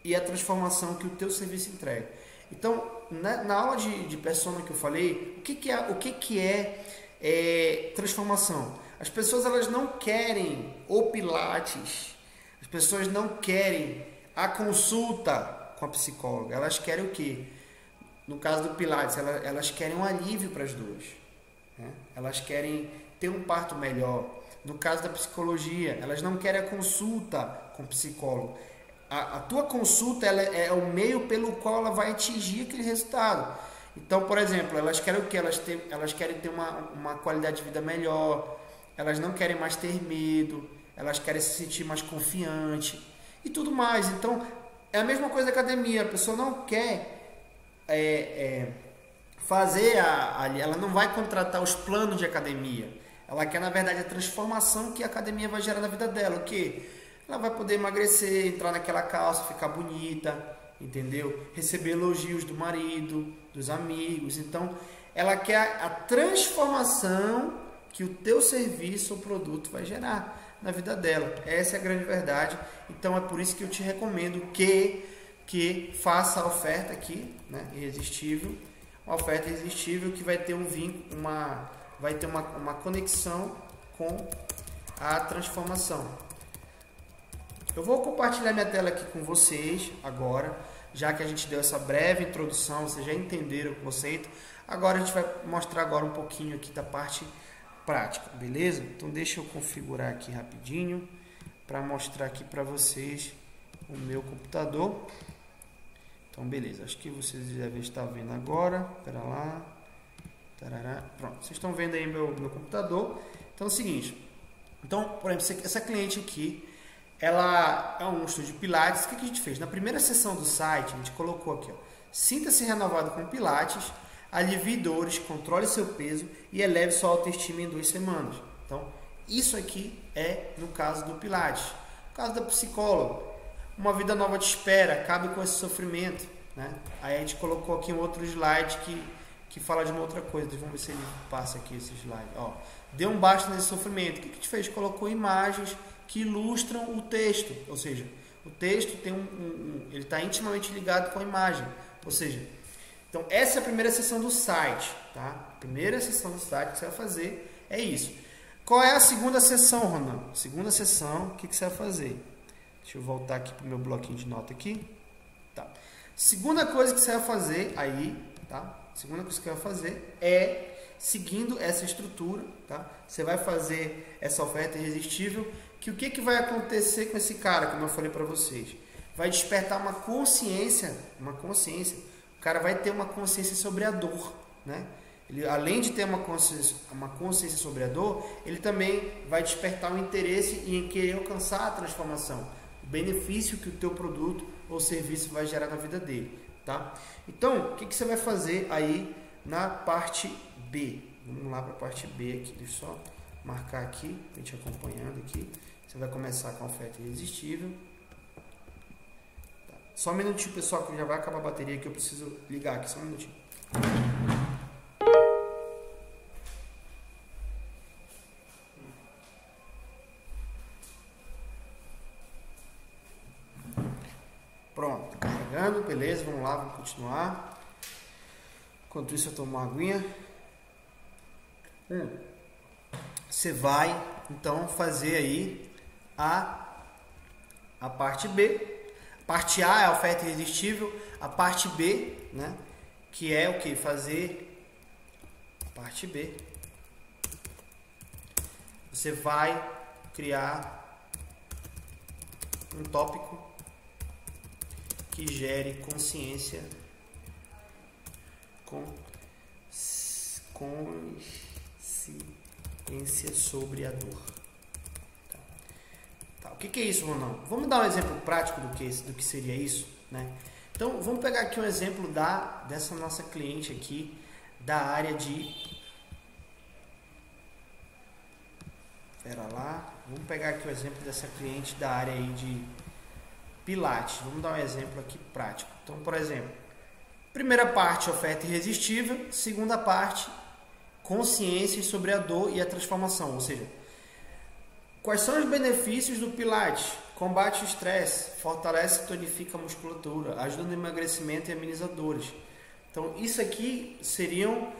S1: e a transformação que o teu serviço entrega. Então, na aula de persona que eu falei, o que é transformação? As pessoas elas não querem o pilates, as pessoas não querem a consulta com a psicóloga, elas querem o quê? No caso do pilates, elas querem um alívio para as dores, né? Elas querem ter um parto melhor. No caso da psicologia, elas não querem a consulta com o psicólogo. A tua consulta ela é o meio pelo qual ela vai atingir aquele resultado. Então, por exemplo, elas querem o quê? Elas querem ter uma qualidade de vida melhor, elas não querem mais ter medo, elas querem se sentir mais confiante e tudo mais. Então, é a mesma coisa da academia. A pessoa não quer fazer ela não vai contratar os planos de academia. Ela quer, na verdade, a transformação que a academia vai gerar na vida dela. O quê? Ela vai poder emagrecer, entrar naquela calça, ficar bonita, entendeu? Receber elogios do marido, dos amigos. Então, ela quer a transformação que o teu serviço ou produto vai gerar na vida dela. Essa é a grande verdade. Então, é por isso que eu te recomendo que faça a oferta aqui, né? Irresistível. Uma oferta irresistível que vai ter um vínculo, vai ter uma conexão com a transformação. Eu vou compartilhar minha tela aqui com vocês agora, já que a gente deu essa breve introdução, vocês já entenderam o conceito. Agora a gente vai mostrar agora um pouquinho aqui da parte prática, beleza? Então deixa eu configurar aqui rapidinho para mostrar aqui para vocês o meu computador. Então beleza, acho que vocês devem estar vendo agora. Espera lá. Tarará. Pronto, vocês estão vendo aí meu computador. Então é o seguinte, então, por exemplo, essa cliente aqui, ela é um estúdio de pilates. O que a gente fez? Na primeira sessão do site, a gente colocou aqui, ó, sinta-se renovado com pilates, alivie dores, controle seu peso e eleve sua autoestima em 2 semanas. Então, isso aqui é no caso do pilates. No caso da psicóloga, uma vida nova te espera, acabe com esse sofrimento, né? Aí a gente colocou aqui um outro slide que fala de uma outra coisa. Vamos ver se ele passa aqui esse slide. Ó, dê um basta nesse sofrimento. O que a gente fez? Colocou imagens que ilustram o texto, ou seja, o texto tem ele está intimamente ligado com a imagem, ou seja, então essa é a primeira sessão do site, tá? A primeira sessão do site que você vai fazer é isso. Qual é a segunda sessão, Ronan? Segunda sessão, o que você vai fazer? Deixa eu voltar aqui para o meu bloquinho de nota aqui, tá? Segunda coisa que você vai fazer aí, tá? Segunda coisa que você vai fazer é seguindo essa estrutura, tá? Você vai fazer essa oferta irresistível. Que o que vai acontecer com esse cara, como eu falei para vocês? Vai despertar uma consciência. O cara vai ter uma consciência sobre a dor, né? Ele, além de ter uma consciência sobre a dor, ele também vai despertar um interesse em querer alcançar a transformação, o benefício que o teu produto ou serviço vai gerar na vida dele, tá? Então, o que você vai fazer aí na parte B? Vamos lá para a parte B aqui, deixa eu só marcar aqui, a gente acompanhando aqui. Você vai começar com a oferta irresistível. Tá. Só um minutinho, pessoal, que já vai acabar a bateria que eu preciso ligar aqui, só um minutinho. Pronto, carregando, beleza, vamos lá, vamos continuar. Enquanto isso eu tomo uma aguinha. Você vai então fazer aí a parte B. Parte A é a oferta irresistível, a parte B, né, que é o que? Fazer a parte B. Você vai criar um tópico que gere consciência sobre a dor. Tá. O que é isso, Ronaldo? Vamos dar um exemplo prático do que seria isso, né? Então, vamos pegar aqui um exemplo dessa nossa cliente aqui, da área de... Vamos pegar aqui o exemplo dessa cliente da área aí de Pilates. Vamos dar um exemplo aqui prático. Então, por exemplo, primeira parte, oferta irresistível. Segunda parte, consciência sobre a dor e a transformação. Ou seja, quais são os benefícios do Pilates? Combate o estresse, fortalece e tonifica a musculatura, ajuda no emagrecimento e ameniza dores. Então, isso aqui seriam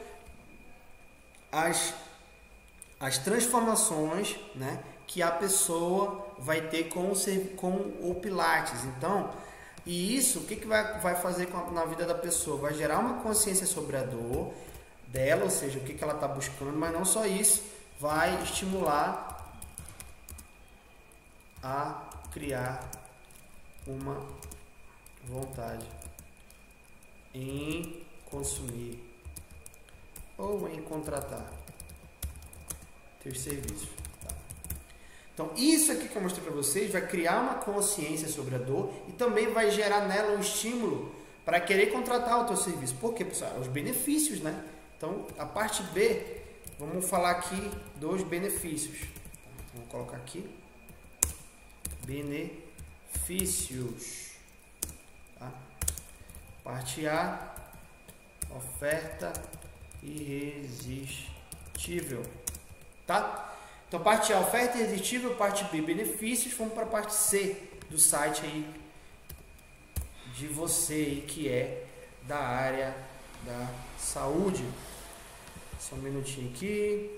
S1: as transformações, né, que a pessoa vai ter com o Pilates. Então, e isso, o que vai fazer na vida da pessoa? Vai gerar uma consciência sobre a dor dela, ou seja, o que ela está buscando, mas não só isso, vai estimular a criar uma vontade em consumir ou em contratar teus serviços. Tá? Então, isso aqui que eu mostrei para vocês vai criar uma consciência sobre a dor e também vai gerar nela um estímulo para querer contratar o teu serviço. Por quê, pessoal? Os benefícios, né? Então, a parte B, vamos falar aqui dos benefícios. Vamos colocar aqui. Benefícios. Tá? Parte A, oferta irresistível. Tá? Então, parte A, oferta irresistível. Parte B, benefícios. Vamos para a parte C do site aí de você aí, que é da área da saúde. Só um minutinho aqui.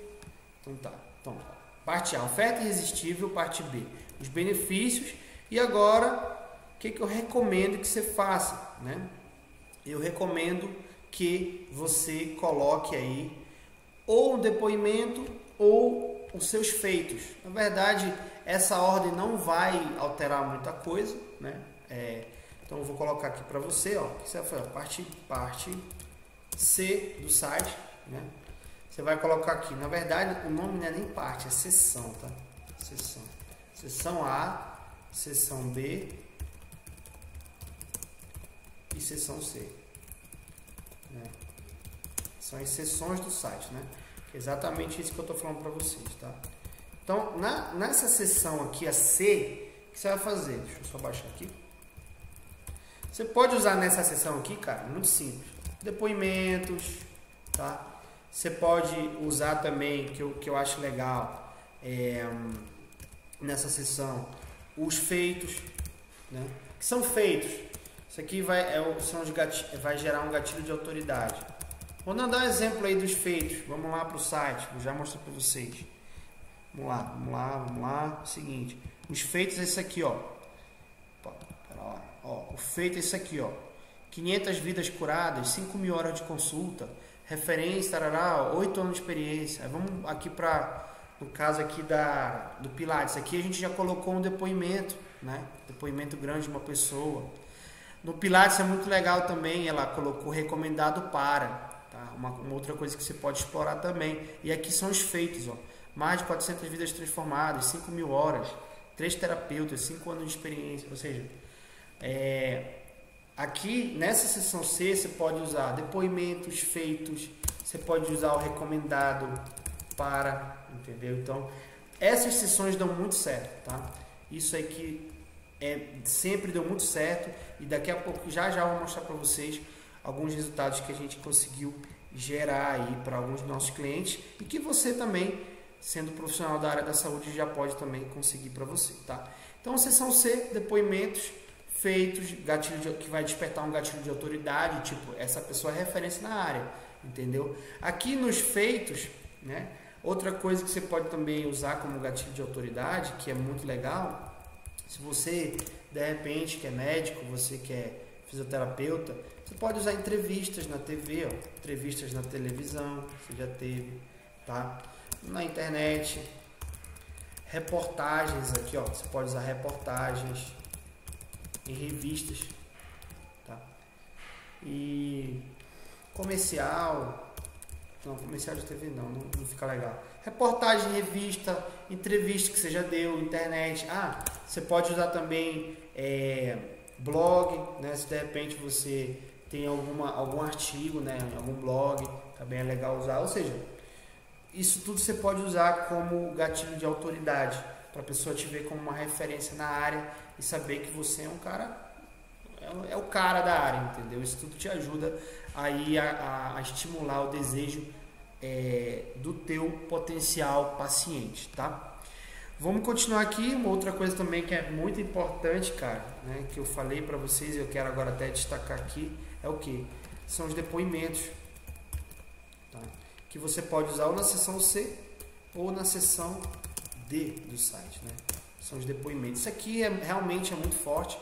S1: Então tá. Então, parte A, oferta irresistível. Parte B, os benefícios. E agora, o que eu recomendo que você faça, né? Eu recomendo que você coloque aí ou um depoimento ou os seus feitos. Na verdade, essa ordem não vai alterar muita coisa, né? Então eu vou colocar aqui para você, ó, que você vai fazer parte C do site, né? Você vai colocar aqui, na verdade, o nome não é nem parte, é seção, tá? Seção. Seção A, seção B e seção C. Né? São as seções do site, né? É exatamente isso que eu estou falando para vocês, tá? Então, nessa seção aqui, a C, o que você vai fazer? Deixa eu só baixar aqui. Você pode usar nessa seção aqui, cara, muito simples. Depoimentos, tá? Você pode usar também, que eu acho legal, nessa seção, os feitos, né? Que são feitos. Isso aqui vai gerar um gatilho de autoridade. Vou dar um exemplo aí dos feitos. Vamos lá para o site, vou já mostrar para vocês. Vamos lá. Seguinte, os feitos é esse aqui, ó. Pera lá. Ó, o feito é esse aqui, ó. 500 vidas curadas, 5.000 horas de consulta, referência, tarará, 8 anos de experiência. Aí vamos aqui para, no caso aqui do Pilates. Aqui a gente já colocou um depoimento, né? Depoimento grande de uma pessoa. No Pilates é muito legal também, ela colocou recomendado para. Tá? Uma outra coisa que você pode explorar também. E aqui são os feitos, ó. Mais de 400 vidas transformadas, 5.000 horas, 3 terapeutas, 5 anos de experiência. Ou seja, aqui nessa seção C você pode usar depoimentos, feitos, você pode usar o recomendado para, entendeu? Então, essas sessões dão muito certo, tá? Isso aqui sempre deu muito certo e daqui a pouco já eu vou mostrar para vocês alguns resultados que a gente conseguiu gerar aí para alguns dos nossos clientes e que você também, sendo profissional da área da saúde, já pode também conseguir para você, tá? Então, seção C, depoimentos, feitos, que vai despertar um gatilho de autoridade, tipo, essa pessoa é referência na área, entendeu? Aqui nos feitos, né,
S2: Outra coisa que você pode também usar como gatilho de autoridade, que é muito legal, se você de repente que é médico, você que é fisioterapeuta, você pode usar entrevistas na TV, ó, entrevistas na televisão, você já teve, tá? Na internet, reportagens aqui, ó, você pode usar reportagens em revistas, tá? E comercial, não, comercial de TV não fica legal. Reportagem, revista, entrevista que você já deu, internet. Ah, você pode usar também blog, né? Se de repente você tem algum artigo, né? Algum blog, também é legal usar. Ou seja, isso tudo você pode usar como gatilho de autoridade, para a pessoa te ver como uma referência na área e saber que você é um cara, é o cara da área, entendeu? Isso tudo te ajuda aí a estimular o desejo do teu potencial paciente, tá? Vamos continuar aqui. Uma outra coisa também que é muito importante, cara, né, que eu falei para vocês e eu quero agora até destacar aqui, é o que? São os depoimentos, tá? Que você pode usar ou na seção C ou na seção D do site, né? São os depoimentos. Isso aqui realmente é muito forte,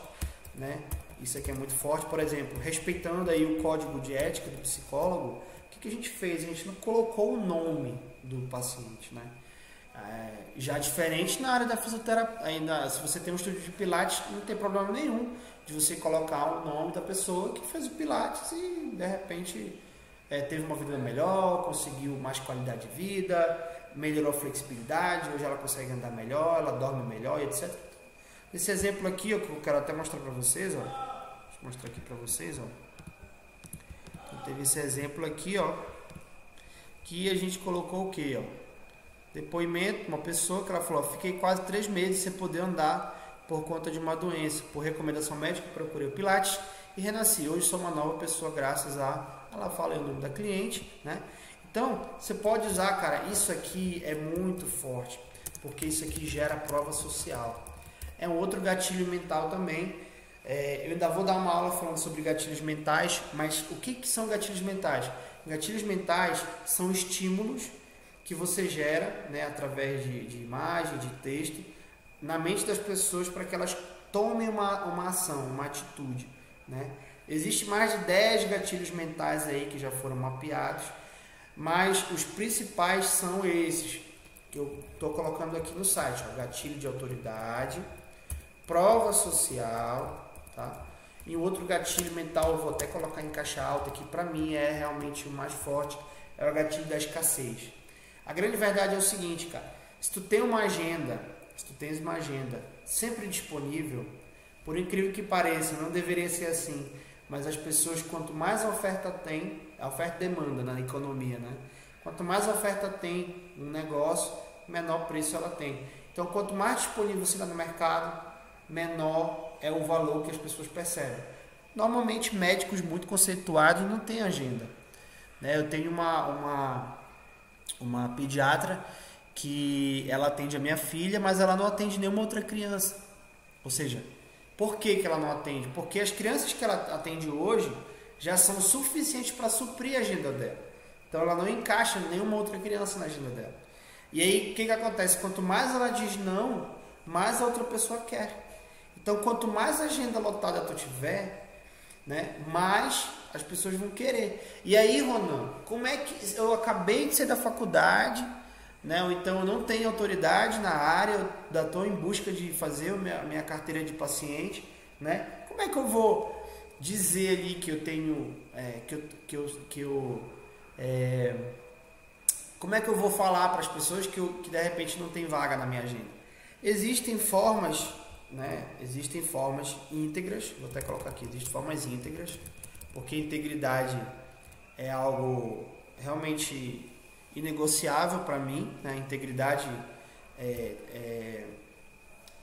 S2: né? Isso aqui é muito forte. Por exemplo, respeitando aí o código de ética do psicólogo, o que a gente fez? A gente não colocou o nome do paciente, né? Já diferente na área da fisioterapia, ainda se você tem um estúdio de pilates, não tem problema nenhum de você colocar o nome da pessoa que fez o pilates e de repente teve uma vida melhor, conseguiu mais qualidade de vida, melhorou a flexibilidade, hoje ela consegue andar melhor, ela dorme melhor, etc. Esse exemplo aqui, ó, que eu quero até mostrar para vocês, ó. Deixa eu mostrar aqui para vocês, ó. Então, teve esse exemplo aqui, ó, que a gente colocou o que, ó? Depoimento, uma pessoa que ela falou, fiquei quase 3 meses sem poder andar por conta de uma doença. Por recomendação médica, procurei o Pilates e renasci. Hoje sou uma nova pessoa graças a... Ela fala o nome da cliente, né? Então, você pode usar, cara, isso aqui é muito forte, porque isso aqui gera prova social. É um outro gatilho mental também. Eu ainda vou dar uma aula falando sobre gatilhos mentais, mas o que são gatilhos mentais? Gatilhos mentais são estímulos que você gera, né, através de imagem, de texto, na mente das pessoas para que elas tomem uma ação, uma atitude, né? Existe mais de 10 gatilhos mentais aí que já foram mapeados, mas os principais são esses que eu estou colocando aqui no site, ó, gatilho de autoridade, prova social, tá? E o outro gatilho mental, eu vou até colocar em caixa alta, que para mim é realmente o mais forte, é o gatilho da escassez. A grande verdade é o seguinte, cara, se tu tens uma agenda sempre disponível, por incrível que pareça, não deveria ser assim, mas as pessoas, quanto mais a oferta tem, a oferta e demanda na economia, né? Quanto mais a oferta tem um negócio, menor preço ela tem. Então, quanto mais disponível você está no mercado, menor é o valor que as pessoas percebem. Normalmente, médicos muito conceituados não têm agenda, né? Eu tenho uma pediatra que ela atende a minha filha, mas ela não atende nenhuma outra criança. Ou seja, por que ela não atende? Porque as crianças que ela atende hoje já são suficientes para suprir a agenda dela. Então ela não encaixa nenhuma outra criança na agenda dela. E aí o que acontece? Quanto mais ela diz não, mais a outra pessoa quer. Então quanto mais agenda lotada tu tiver, né, mais as pessoas vão querer. E aí, Ronan, como é que eu acabei de sair da faculdade, né, ou então eu não tenho autoridade na área, eu estou em busca de fazer minha carteira de paciente, né? Como é que eu vou dizer ali que eu tenho, como é que eu vou falar para as pessoas que de repente não tem vaga na minha agenda? Existem formas, né? Existem formas íntegras, vou até colocar aqui, existem formas íntegras, porque integridade é algo realmente inegociável para mim, né? A integridade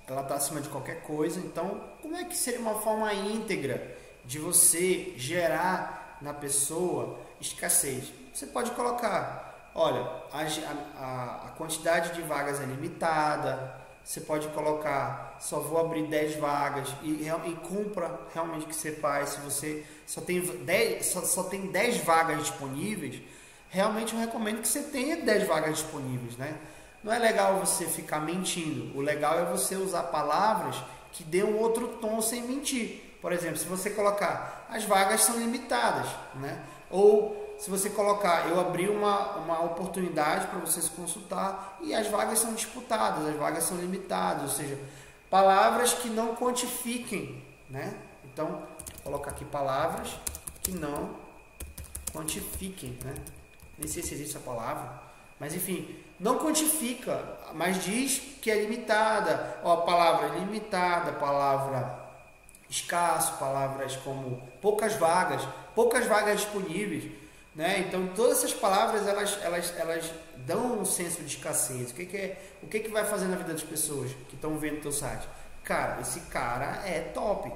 S2: ela está acima de qualquer coisa. Então, como é que seria uma forma íntegra de você gerar na pessoa escassez? Você pode colocar, olha, a quantidade de vagas é limitada. Você pode colocar, só vou abrir 10 vagas e cumpra realmente o que você faz. Se você só tem 10 vagas disponíveis, realmente eu recomendo que você tenha 10 vagas disponíveis, né? Não é legal você ficar mentindo. O legal é você usar palavras que dê um outro tom sem mentir. Por exemplo, se você colocar, as vagas são limitadas, né? Ou se você colocar, eu abri uma oportunidade para você se consultar e as vagas são disputadas, as vagas são limitadas, ou seja, palavras que não quantifiquem, né? Então, vou colocar aqui palavras que não quantifiquem, né? Nem sei se existe essa palavra, mas enfim, não quantifica, mas diz que é limitada. Ó, palavra limitada, palavra escasso, palavras como poucas vagas disponíveis, né? Então todas essas palavras elas dão um senso de escassez. O que vai fazer na vida das pessoas que estão vendo o teu site? Cara, esse cara é top,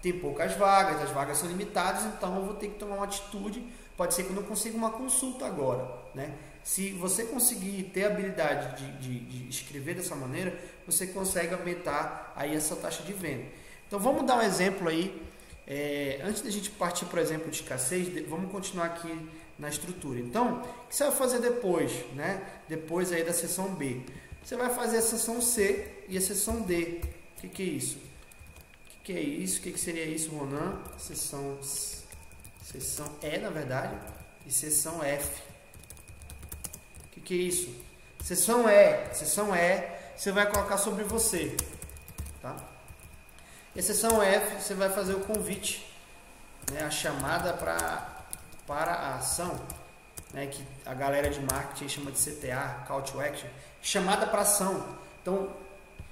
S2: tem poucas vagas, as vagas são limitadas, então eu vou ter que tomar uma atitude. Pode ser que eu não consiga uma consulta agora, né? Se você conseguir ter a habilidade de escrever dessa maneira, você consegue aumentar aí essa taxa de venda. Então vamos dar um exemplo aí. Antes da gente partir para o exemplo de escassez, vamos continuar aqui na estrutura. Então, o que você vai fazer depois, né? Depois aí da seção B, você vai fazer a seção C e a seção D. O que é isso? O que é isso? O que seria isso, Ronan? Seção E, na verdade, e seção F. O que é isso? Seção E, você vai colocar sobre você, tá? E a seção F, você vai fazer o convite, né? A chamada para a ação, né? Que a galera de marketing chama de CTA, Call to Action, chamada para ação. Então,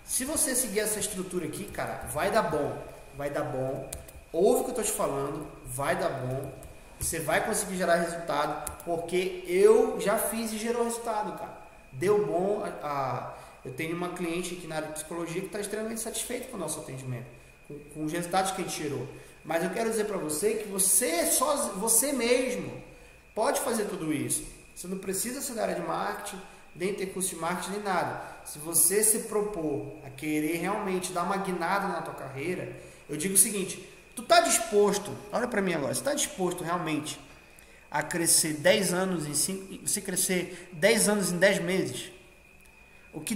S2: se você seguir essa estrutura aqui, cara, vai dar bom. Ouve o que eu estou te falando, vai dar bom. Você vai conseguir gerar resultado, porque eu já fiz e gerou resultado, cara. Deu bom. Eu tenho uma cliente aqui na área de psicologia que está extremamente satisfeita com o nosso atendimento, com os resultados que a gente gerou. Mas eu quero dizer para você que você mesmo pode fazer tudo isso. Você não precisa ser da área de marketing, nem ter curso de marketing, nem nada. Se você se propor a querer realmente dar uma guinada na tua carreira, eu digo o seguinte: tu está disposto, olha para mim agora, você está disposto realmente a crescer 10 anos em 5, você crescer 10 anos em 10 meses? O que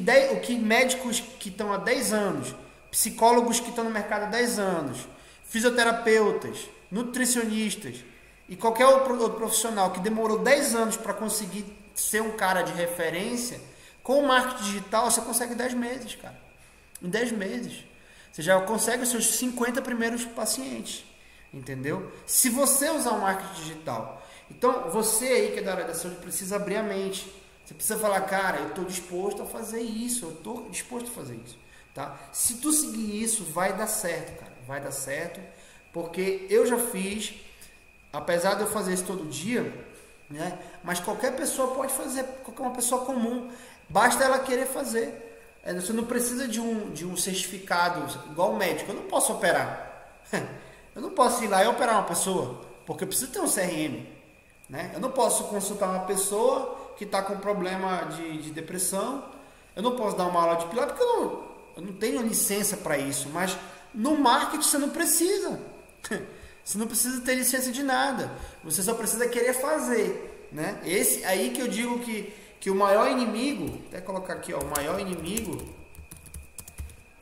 S2: médicos que estão há 10 anos, psicólogos que estão no mercado há 10 anos, fisioterapeutas, nutricionistas e qualquer outro profissional que demorou 10 anos para conseguir ser um cara de referência, com o marketing digital você consegue 10 meses, cara. Em 10 meses. Você já consegue os seus 50 primeiros pacientes, entendeu? Se você usar o marketing digital. Então, você aí que é da área da saúde precisa abrir a mente. Você precisa falar, cara, eu estou disposto a fazer isso, eu estou disposto a fazer isso, tá? Se tu seguir isso, vai dar certo, cara, vai dar certo, porque eu já fiz, apesar de eu fazer isso todo dia, né? Mas qualquer pessoa pode fazer, qualquer uma pessoa comum, basta ela querer fazer. Você não precisa de um certificado igual o médico. Eu não posso operar. Eu não posso ir lá e operar uma pessoa, porque eu preciso ter um CRM, né? Eu não posso consultar uma pessoa que está com problema de depressão. Eu não posso dar uma aula de pilates porque eu não tenho licença para isso. Mas no marketing você não precisa. Você não precisa ter licença de nada. Você só precisa querer fazer, né? Esse aí que eu digo que o maior inimigo, até colocar aqui, ó, o maior inimigo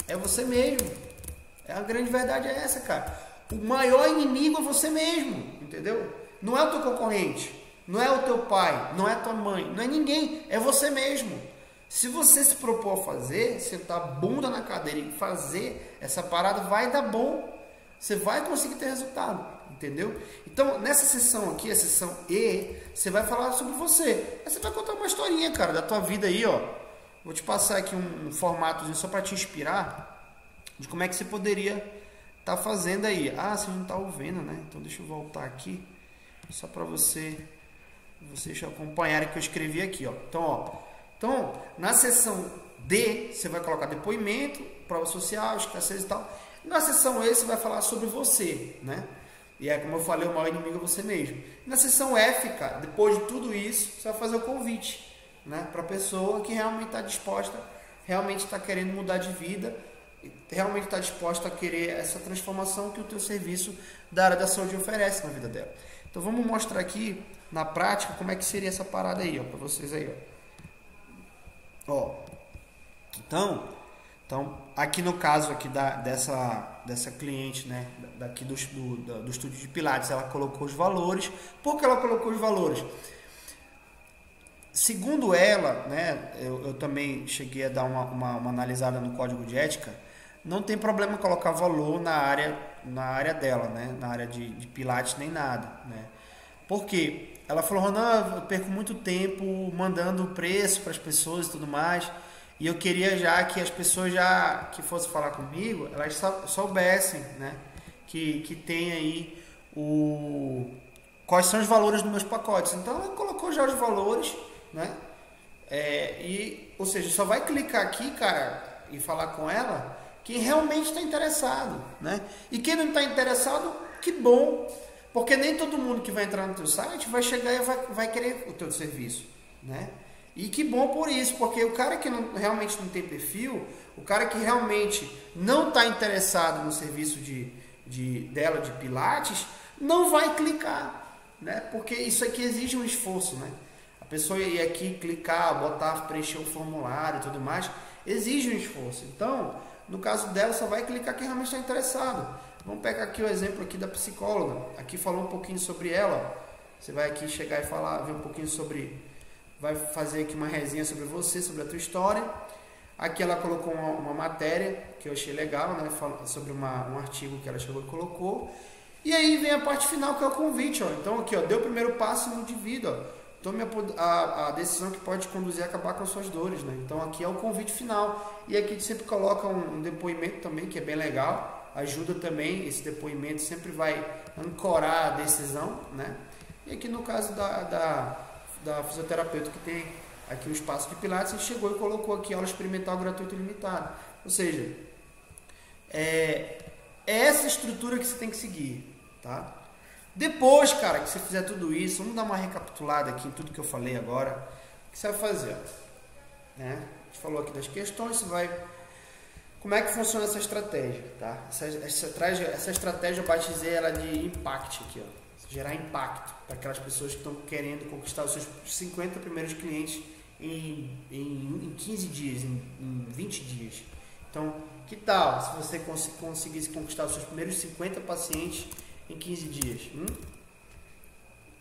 S2: é você mesmo. A grande verdade é essa, cara. O maior inimigo é você mesmo, entendeu? Não é o teu concorrente, não é o teu pai, não é a tua mãe, não é ninguém, é você mesmo. Se você se propor a fazer, sentar a bunda na cadeira e fazer essa parada, vai dar bom. Você vai conseguir ter resultado, entendeu? Então, nessa sessão aqui, a sessão E, você vai falar sobre você. Aí você vai contar uma historinha, cara, da tua vida aí, ó. Vou te passar aqui um formatozinho só para te inspirar de como é que você poderia estar fazendo aí. Ah, você não tá ouvindo, né? Então, deixa eu voltar aqui, só para vocês acompanharem o que eu escrevi aqui, ó. Então, na sessão D, você vai colocar depoimento, prova social, escassez e tal. Na sessão E, você vai falar sobre você, né? E é como eu falei, o maior inimigo é você mesmo. Na sessão F, cara, depois de tudo isso, você vai fazer o convite, né? Para a pessoa que realmente está disposta, realmente está querendo mudar de vida realmente está disposta a querer essa transformação que o teu serviço da área da saúde oferece na vida dela. Então vamos mostrar aqui na prática como é que seria essa parada aí, ó, para vocês aí, ó. Então aqui no caso aqui dessa cliente, né, daqui do estúdio de Pilates, ela colocou os valores. Por que ela colocou os valores? Segundo ela, né, eu também cheguei a dar uma analisada no código de ética. Não tem problema colocar valor na área dela, né, na área de Pilates nem nada, né? Por quê? Ela falou: Ronan, eu perco muito tempo mandando preço para as pessoas e tudo mais. E eu queria já que as pessoas que fossem falar comigo, elas soubessem, né, que tem aí quais são os valores dos meus pacotes. Então ela colocou já os valores, né? Ou seja, só vai clicar aqui, cara, e falar com ela quem realmente está interessado, né? E quem não está interessado, que bom, porque nem todo mundo que vai entrar no teu site vai chegar e vai querer o teu serviço, né? E que bom por isso, porque o cara que realmente não tem perfil, o cara que realmente não está interessado no serviço dela de Pilates, não vai clicar, né? Porque isso aqui exige um esforço, né? A pessoa ir aqui, clicar, preencher o formulário e tudo mais, exige um esforço. Então, no caso dela, só vai clicar quem realmente está interessado. Vamos pegar aqui o exemplo aqui da psicóloga. Aqui falou um pouquinho sobre ela. Você vai aqui chegar e ver um pouquinho sobre... Vai fazer aqui uma resenha sobre você, sobre a tua história. Aqui ela colocou uma matéria que eu achei legal, né? Sobre um artigo que ela chegou e colocou. E aí vem a parte final, que é o convite, ó. Então aqui, ó, deu o primeiro passo no indivíduo, ó. Tome a decisão que pode conduzir a acabar com as suas dores, né? Então aqui é o convite final. E aqui sempre coloca um depoimento também, que é bem legal. Ajuda também, esse depoimento sempre vai ancorar a decisão, né? E aqui no caso da fisioterapeuta, que tem aqui o espaço de Pilates, ele chegou e colocou aqui aula experimental gratuita e limitada. Ou seja, é essa estrutura que você tem que seguir, tá? Depois, cara, que você fizer tudo isso, vamos dar uma recapitulada aqui em tudo que eu falei agora. O que você vai fazer? Né? A gente falou aqui das questões, como é que funciona essa estratégia, tá? Essa estratégia eu batizei ela de impact aqui, ó. Gerar impacto para aquelas pessoas que estão querendo conquistar os seus 50 primeiros clientes em 15 dias, em 20 dias. Então, que tal se você conseguisse conquistar os seus primeiros 50 pacientes em 15 dias?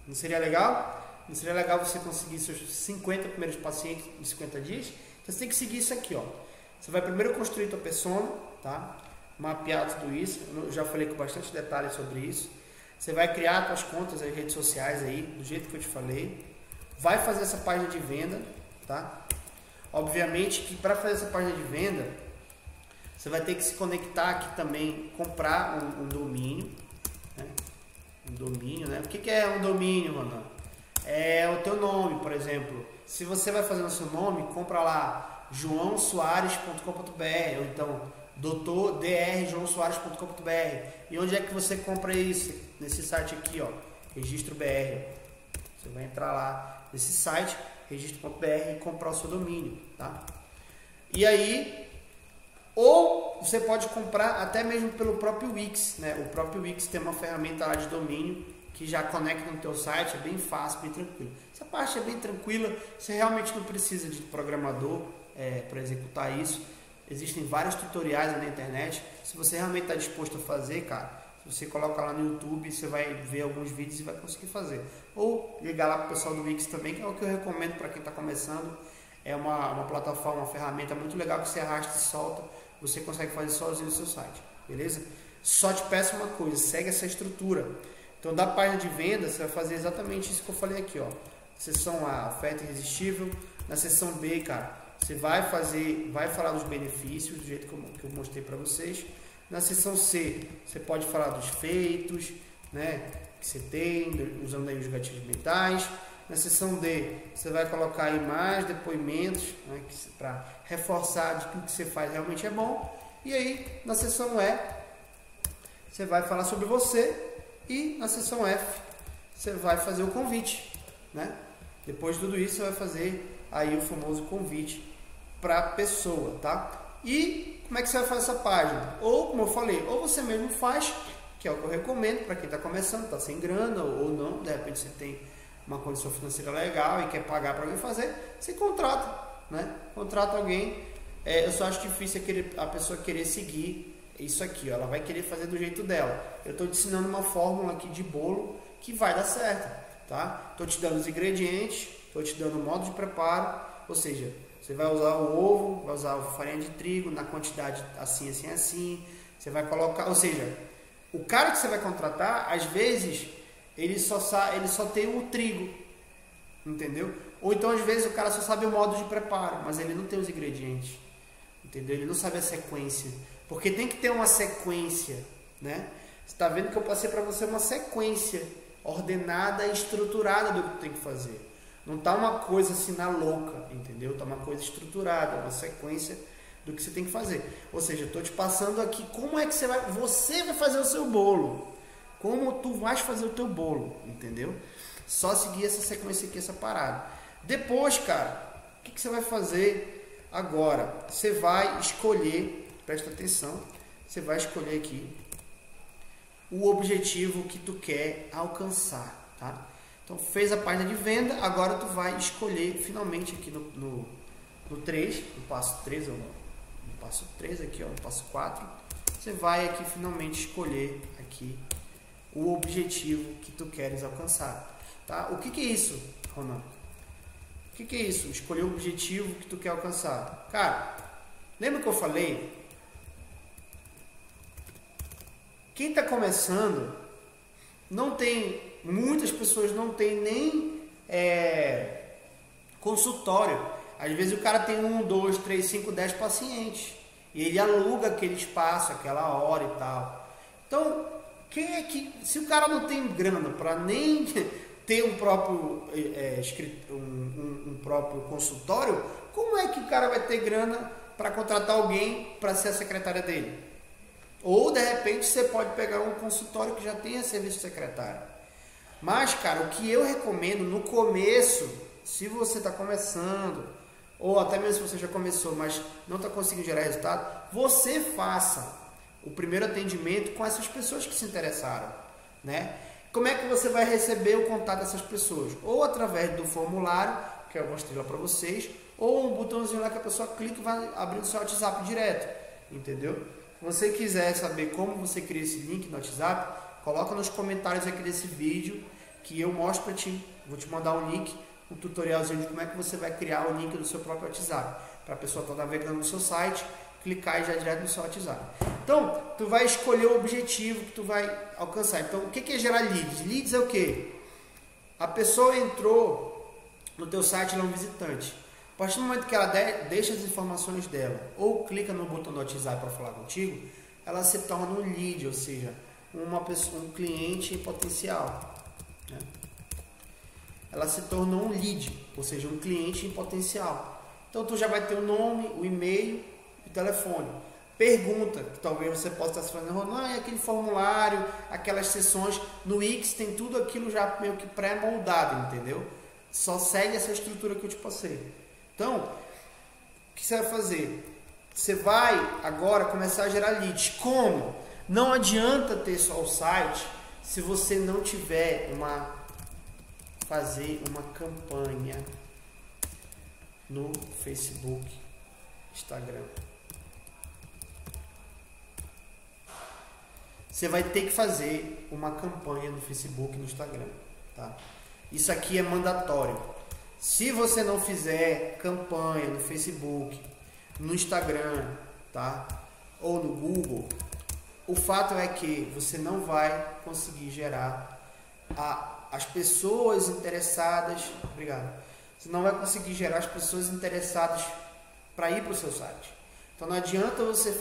S2: Não seria legal? Não seria legal você conseguir seus 50 primeiros pacientes em 50 dias? Então, você tem que seguir isso aqui, ó. Você vai primeiro construir tua persona, tá? Mapear tudo isso. Eu já falei com bastante detalhes sobre isso. Você vai criar suas contas nas redes sociais aí, do jeito que eu te falei. Vai fazer essa página de venda, tá? Obviamente que para fazer essa página de venda, você vai ter que se conectar aqui também, comprar um domínio, né? Um domínio, né? O que é um domínio, Ronan? É o teu nome, por exemplo. Se você vai fazer o seu nome, compra lá joaosoares.com.br ou então drdrjoaosoares.com.br. E onde é que você compra isso? Nesse site aqui, ó, Registro BR. Você vai entrar lá nesse site, registro.br, e comprar o seu domínio, tá? E aí, ou você pode comprar até mesmo pelo próprio Wix, né? O próprio Wix tem uma ferramenta lá de domínio que já conecta no teu site, é bem fácil, bem tranquilo. Essa parte é bem tranquila, você realmente não precisa de programador para executar isso. Existem vários tutoriais na internet. Se você realmente está disposto a fazer, cara, se você coloca lá no YouTube, você vai ver alguns vídeos e vai conseguir fazer. Ou ligar lá para o pessoal do Wix também, que é o que eu recomendo para quem está começando. É uma plataforma, uma ferramenta muito legal que você arrasta e solta. Você consegue fazer sozinho no seu site, beleza? Só te peço uma coisa, segue essa estrutura. Então, da página de venda, você vai fazer exatamente isso que eu falei aqui, ó. Seção A, oferta irresistível. Na seção B, cara, você vai falar dos benefícios, do jeito que eu mostrei para vocês. Na seção C, você pode falar dos feitos, né, que você tem, usando aí os gatilhos mentais. Na seção D, você vai colocar aí mais depoimentos, né, para reforçar de que o que você faz realmente é bom. E aí, na seção E, você vai falar sobre você. E na seção F, você vai fazer o convite, né? Depois de tudo isso, você vai fazer aí o famoso convite para a pessoa, tá? E como é que você vai fazer essa página? Ou, como eu falei, ou você mesmo faz, que é o que eu recomendo para quem está começando, está sem grana ou não, de repente você tem uma condição financeira legal e quer pagar para alguém fazer, você contrata, né? Contrata alguém. Eu só acho difícil a pessoa querer seguir isso aqui, ó. Ela vai querer fazer do jeito dela. Eu estou te ensinando uma fórmula aqui de bolo que vai dar certo, tá? Estou te dando os ingredientes, estou te dando o modo de preparo, ou seja, você vai usar o ovo, vai usar a farinha de trigo na quantidade assim, assim, assim. Você vai colocar, ou seja, o cara que você vai contratar, às vezes, ele só tem o trigo, entendeu? Ou então, às vezes, o cara só sabe o modo de preparo, mas ele não tem os ingredientes, entendeu? Ele não sabe a sequência, porque tem que ter uma sequência, né? Você está vendo que eu passei para você uma sequência ordenada e estruturada do que tu tem que fazer. Não tá uma coisa assim na louca, entendeu? Tá uma coisa estruturada, uma sequência do que você tem que fazer. Ou seja, eu estou te passando aqui como é que você vai fazer o seu bolo. Como tu vais fazer o teu bolo, entendeu? Só seguir essa sequência aqui, essa parada. Depois, cara, o que você vai fazer agora? Você vai escolher, presta atenção, você vai escolher aqui o objetivo que tu quer alcançar, tá? Então, fez a página de venda, agora tu vai escolher finalmente aqui no 3, no passo 3, ou no passo 3 aqui, ó, no passo 4, você vai aqui finalmente escolher aqui o objetivo que tu queres alcançar, tá? O que é isso, Ronan? O que é isso? Escolher o objetivo que tu quer alcançar. Cara, lembra que eu falei? Quem está começando, muitas pessoas não tem nem consultório. Às vezes o cara tem 1, 2, 3, 5, 10 pacientes e ele aluga aquele espaço, aquela hora e tal. Então, se o cara não tem grana para nem ter um próprio um próprio consultório, como é que o cara vai ter grana para contratar alguém para ser a secretária dele? Ou de repente você pode pegar um consultório que já tenha serviço secretário. Mas, cara, o que eu recomendo no começo, se você está começando, ou até mesmo se você já começou, mas não está conseguindo gerar resultado, você faça o primeiro atendimento com essas pessoas que se interessaram, né? Como é que você vai receber o contato dessas pessoas? Ou através do formulário, que eu mostrei lá para vocês, ou um botãozinho lá que a pessoa clica e vai abrir o seu WhatsApp direto, entendeu? Se você quiser saber como você cria esse link no WhatsApp, coloca nos comentários aqui desse vídeo que eu mostro para ti. Vou te mandar um link, um tutorialzinho de como é que você vai criar o link do seu próprio WhatsApp, para a pessoa estar navegando no seu site, clicar e já direto no seu WhatsApp. Então, tu vai escolher o objetivo que tu vai alcançar. Então, o que é gerar leads? Leads é o quê? A pessoa entrou no teu site, ela é um visitante. A partir do momento que ela deixa as informações dela ou clica no botão do WhatsApp para falar contigo, ela se torna um lead, ou seja, um cliente em potencial, né? Ela se tornou um lead, ou seja, um cliente em potencial. Então, tu já vai ter o nome, o e-mail e o telefone. Pergunta, que talvez você possa estar se fazendo, Ronan, aquele formulário, aquelas sessões, no Wix tem tudo aquilo já meio que pré-moldado, entendeu? Só segue essa estrutura que eu te passei. Então, o que você vai fazer? Você vai agora começar a gerar leads. Como? Não adianta ter só o site se você não tiver fazer uma campanha no Facebook, Instagram. Você vai ter que fazer uma campanha no Facebook e no Instagram, tá? Isso aqui é mandatório. Se você não fizer campanha no Facebook, no Instagram, tá? Ou no Google, o fato é que você não vai conseguir gerar as pessoas interessadas. Obrigado. Você não vai conseguir gerar as pessoas interessadas para ir para o seu site. Então não adianta você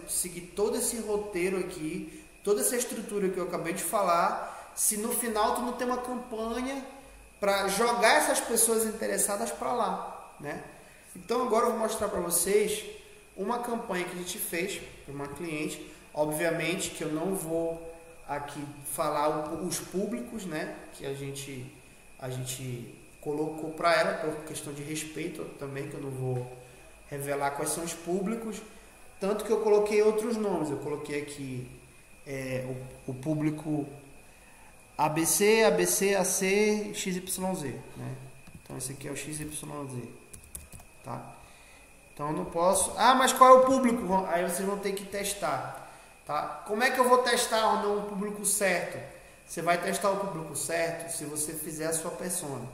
S2: seguir todo esse roteiro aqui, toda essa estrutura que eu acabei de falar, se no final tu não tem uma campanha para jogar essas pessoas interessadas para lá, né? Então agora eu vou mostrar para vocês uma campanha que a gente fez para uma cliente. Obviamente que eu não vou aqui falar os públicos, né, que a gente colocou para ela, por questão de respeito também, que eu não vou revelar quais são os públicos, Tanto que eu coloquei outros nomes. Eu coloquei aqui o público ABC, ABC, AC, XYZ, né? Então esse aqui é o XYZ, tá? Então eu não posso... Ah, mas qual é o público? Aí vocês vão ter que testar, tá? Como é que eu vou testar ou não o público certo? Você vai testar o público certo se você fizer a sua persona.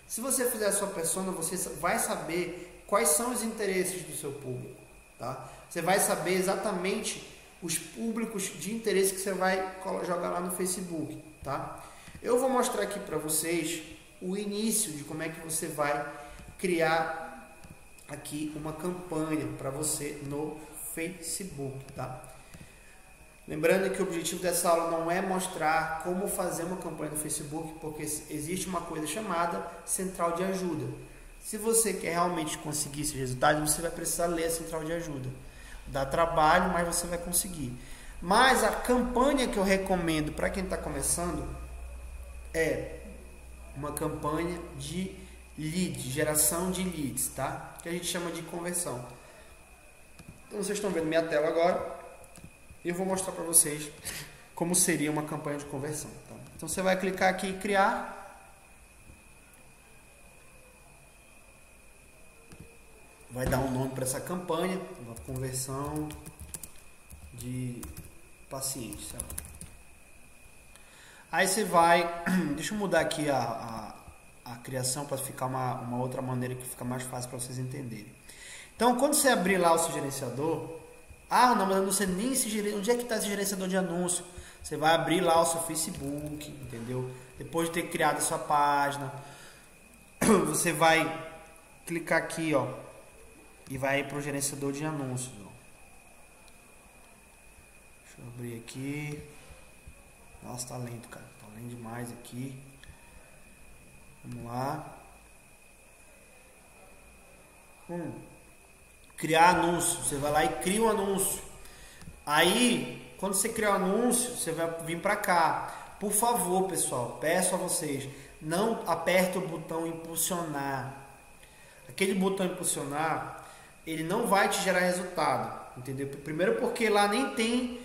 S2: Se você fizer a sua persona, você vai saber quais são os interesses do seu público, tá? Você vai saber exatamente os públicos de interesse que você vai jogar lá no Facebook, tá? Eu vou mostrar aqui para vocês o início de como é que você vai criar aqui uma campanha para você no Facebook, tá? Lembrando que o objetivo dessa aula não é mostrar como fazer uma campanha no Facebook, porque existe uma coisa chamada central de ajuda. Se você quer realmente conseguir esses resultados, você vai precisar ler a central de ajuda. Dá trabalho, mas você vai conseguir. Mas a campanha que eu recomendo para quem está começando é uma campanha de lead, geração de leads, tá? Que a gente chama de conversão. Então vocês estão vendo minha tela agora. Eu vou mostrar para vocês como seria uma campanha de conversão. Tá? Então você vai clicar aqui em criar. Vai dar um nome para essa campanha, uma conversão de pacientes. Tá? Aí você vai, deixa eu mudar aqui a criação para ficar uma outra maneira que fica mais fácil para vocês entenderem. Então quando você abrir lá o seu gerenciador, não, mas eu não sei nem onde é que está esse gerenciador de anúncio. Você vai abrir lá o seu Facebook, entendeu? Depois de ter criado a sua página, você vai clicar aqui, ó, e vai para o gerenciador de anúncios. Ó. Deixa eu abrir aqui. Nossa, tá lento, cara. Tá lento demais aqui. Vamos lá. Criar anúncio. Você vai lá e cria um anúncio. Aí, quando você criar o anúncio, você vai vir para cá. Por favor, pessoal, peço a vocês, não aperte o botão impulsionar. Aquele botão impulsionar, ele não vai te gerar resultado, entendeu? Primeiro porque lá nem tem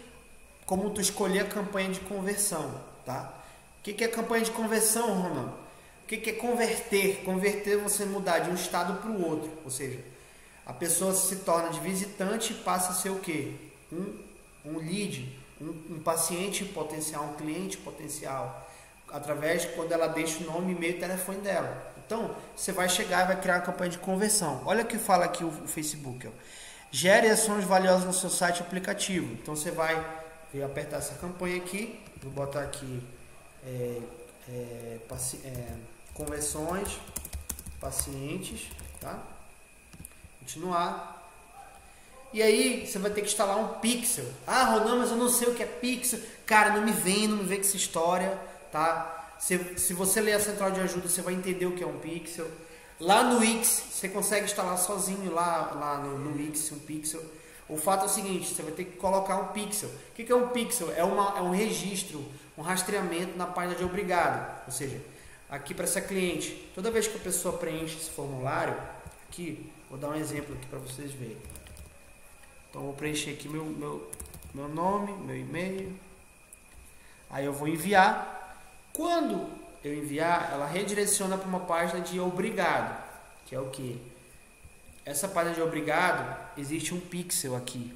S2: como tu escolher a campanha de conversão, tá? O que é campanha de conversão, Ronaldo? O que é converter? Converter é você mudar de um estado para o outro, ou seja, a pessoa se torna de visitante e passa a ser o quê? Um lead, um paciente potencial, um cliente potencial, através de quando ela deixa o nome, e-mail e telefone dela. Então, você vai chegar e vai criar uma campanha de conversão. Olha o que fala aqui o Facebook. Ó. Gere ações valiosas no seu site e aplicativo. Então, você vai apertar essa campanha aqui. Vou botar aqui conversões, pacientes, tá? Continuar. E aí, você vai ter que instalar um pixel. Ronan, mas eu não sei o que é pixel. Cara, não me vem com essa história, tá? Se você ler a central de ajuda, você vai entender o que é um pixel. Lá no Wix, você consegue instalar sozinho lá no Wix um pixel. O fato é o seguinte, você vai ter que colocar um pixel. O que é um pixel? É um registro, um rastreamento na página de obrigado. Ou seja, aqui para essa cliente, toda vez que a pessoa preenche esse formulário, aqui, vou dar um exemplo aqui para vocês verem. Então, eu vou preencher aqui meu nome, meu e-mail. Aí eu vou enviar. Quando eu enviar, ela redireciona para uma página de obrigado, que é o quê? Essa página de obrigado, existe um pixel aqui,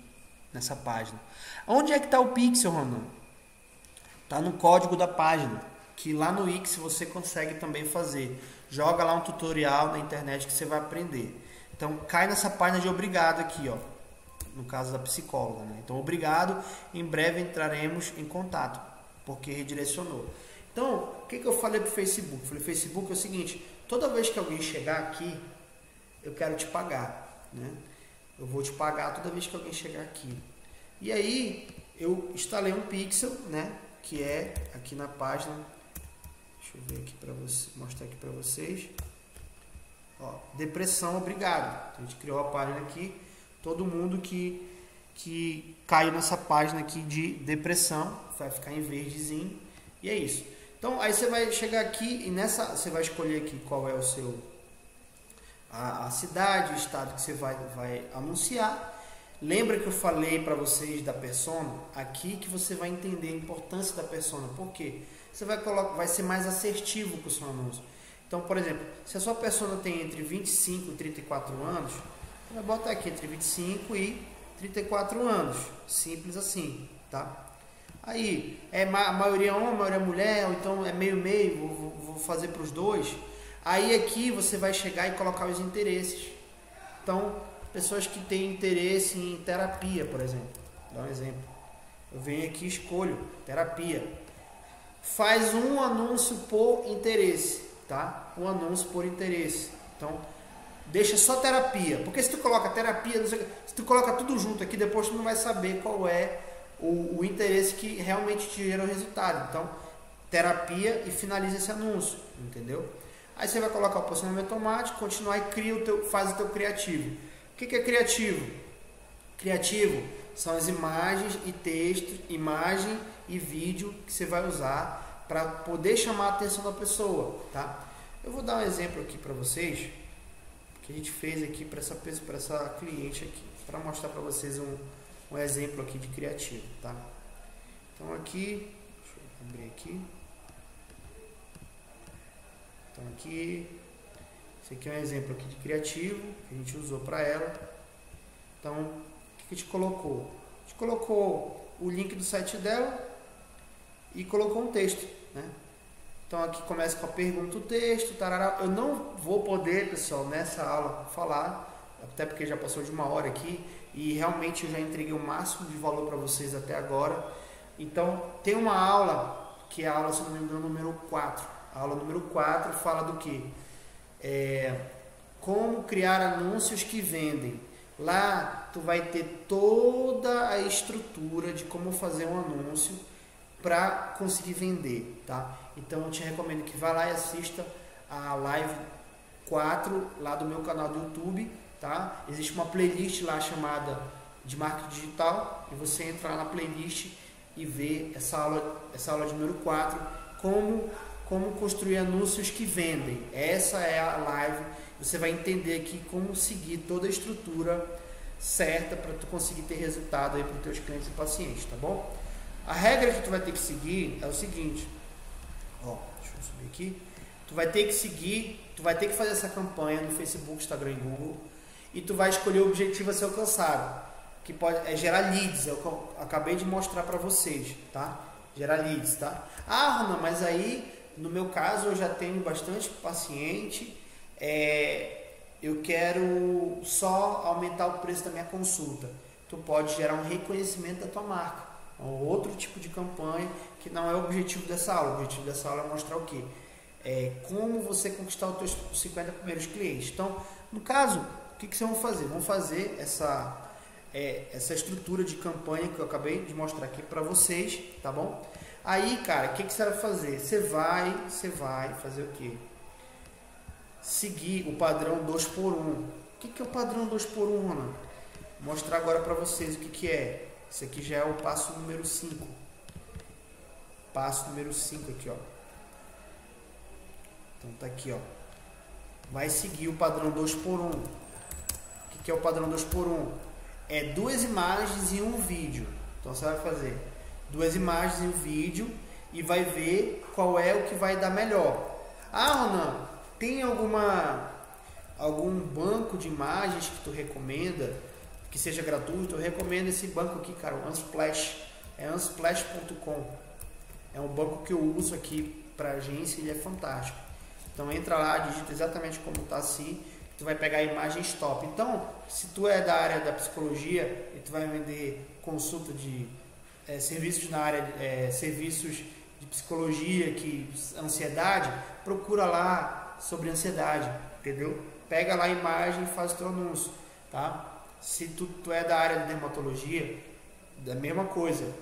S2: nessa página. Onde é que está o pixel, Ronan? Está no código da página, que lá no Wix você consegue também fazer. Joga lá um tutorial na internet que você vai aprender. Então, cai nessa página de obrigado aqui, ó. No caso da psicóloga, né? Então, obrigado. Em breve entraremos em contato, porque redirecionou. Então, o que eu falei para o Facebook? Eu falei, Facebook é o seguinte, toda vez que alguém chegar aqui, eu quero te pagar, né? Eu vou te pagar toda vez que alguém chegar aqui. E aí, eu instalei um pixel, né? Que é aqui na página, deixa eu ver aqui para você, mostrar aqui para vocês. Ó, depressão, obrigado. A gente criou a página aqui, todo mundo que caiu nessa página aqui de depressão, vai ficar em verdezinho, e é isso. Então, aí você vai chegar aqui e você vai escolher aqui qual é o seu a cidade, o estado que você vai anunciar. Lembra que eu falei para vocês da persona? Aqui que você vai entender a importância da persona. Por quê? Você vai ser mais assertivo com o seu anúncio. Então, por exemplo, se a sua persona tem entre 25 e 34 anos, você vai botar aqui entre 25 e 34 anos. Simples assim, tá? Aí, a maioria homem, a maioria mulher, ou então é meio-meio, vou fazer para os dois. Aí aqui você vai chegar e colocar os interesses. Então, pessoas que têm interesse em terapia, por exemplo. Vou dar um exemplo. Eu venho aqui e escolho terapia. Faz um anúncio por interesse, tá? Um anúncio por interesse. Então, deixa só terapia. Porque se tu coloca terapia, se tu coloca tudo junto aqui, depois tu não vai saber qual é o interesse que realmente te gera o resultado. Então, terapia e finaliza esse anúncio, entendeu? Aí você vai colocar o posicionamento automático, continuar e faz o teu criativo. O que é criativo? Criativo são as imagens e texto, imagem e vídeo que você vai usar para poder chamar a atenção da pessoa, tá? Eu vou dar um exemplo aqui para vocês, que a gente fez aqui para essa cliente aqui, para mostrar para vocês um exemplo aqui de criativo, tá? Então aqui, deixa eu abrir aqui. Então aqui, esse aqui é um exemplo aqui de criativo que a gente usou para ela. Então, o que a gente colocou? A gente colocou o link do site dela e colocou um texto, né? Então aqui começa com a pergunta, o texto, tarará. Eu não vou poder, pessoal, nessa aula falar, até porque já passou de 1 hora aqui e realmente eu já entreguei o máximo de valor para vocês até agora. Então tem uma aula, que é a aula, se não me engano, número 4. A aula número 4 fala do que? Como criar anúncios que vendem. Lá tu vai ter toda a estrutura de como fazer um anúncio para conseguir vender, tá? Então eu te recomendo que vá lá e assista a live 4 lá do meu canal do YouTube, tá? Existe uma playlist lá chamada de marketing digital e você entra lá na playlist e vê essa aula de número 4, como construir anúncios que vendem. Essa é a live. Você vai entender aqui como seguir toda a estrutura certa para tu conseguir ter resultado aí para os teus clientes e pacientes, tá bom? A regra que tu vai ter que seguir é o seguinte, ó, deixa eu subir aqui. Tu vai ter que fazer essa campanha no Facebook, Instagram e Google e tu vai escolher o objetivo a ser alcançado, que pode gerar leads, é o que eu acabei de mostrar para vocês, tá? Gerar leads, tá? Ah, Ronan, mas aí no meu caso eu já tenho bastante paciente, eu quero só aumentar o preço da minha consulta. Tu pode gerar um reconhecimento da tua marca. É um outro tipo de campanha que não é o objetivo dessa aula. O objetivo dessa aula é mostrar o quê? Como você conquistar os teus 50 primeiros clientes. Então, no caso, o que vocês vão fazer? Vão fazer essa estrutura de campanha que eu acabei de mostrar aqui para vocês, tá bom? Aí, cara, o que você vai fazer? Você vai fazer o quê? Seguir o padrão 2x1. O que é o padrão 2x1, Ronan? Vou mostrar agora para vocês o que é. Esse aqui já é o passo número 5. Passo número 5 aqui, ó. Então tá aqui, ó. Vai seguir o padrão 2x1. O que é o padrão 2x1? É 2 imagens e um vídeo. Então você vai fazer 2 imagens e um vídeo e vai ver qual é o que vai dar melhor. Ah, Ronan, tem algum banco de imagens que tu recomenda que seja gratuito? Eu recomendo esse banco aqui, cara, o Unsplash. É unsplash.com. É um banco que eu uso aqui para agência e ele é fantástico. Então entra lá, digita exatamente como está assim, tu vai pegar imagens top. Então, se tu é da área da psicologia e tu vai vender consulta de serviços na área, serviços de psicologia, ansiedade, procura lá sobre ansiedade, entendeu? Pega lá a imagem e faz o teu anúncio, tá? Se tu é da área de dermatologia, da mesma coisa,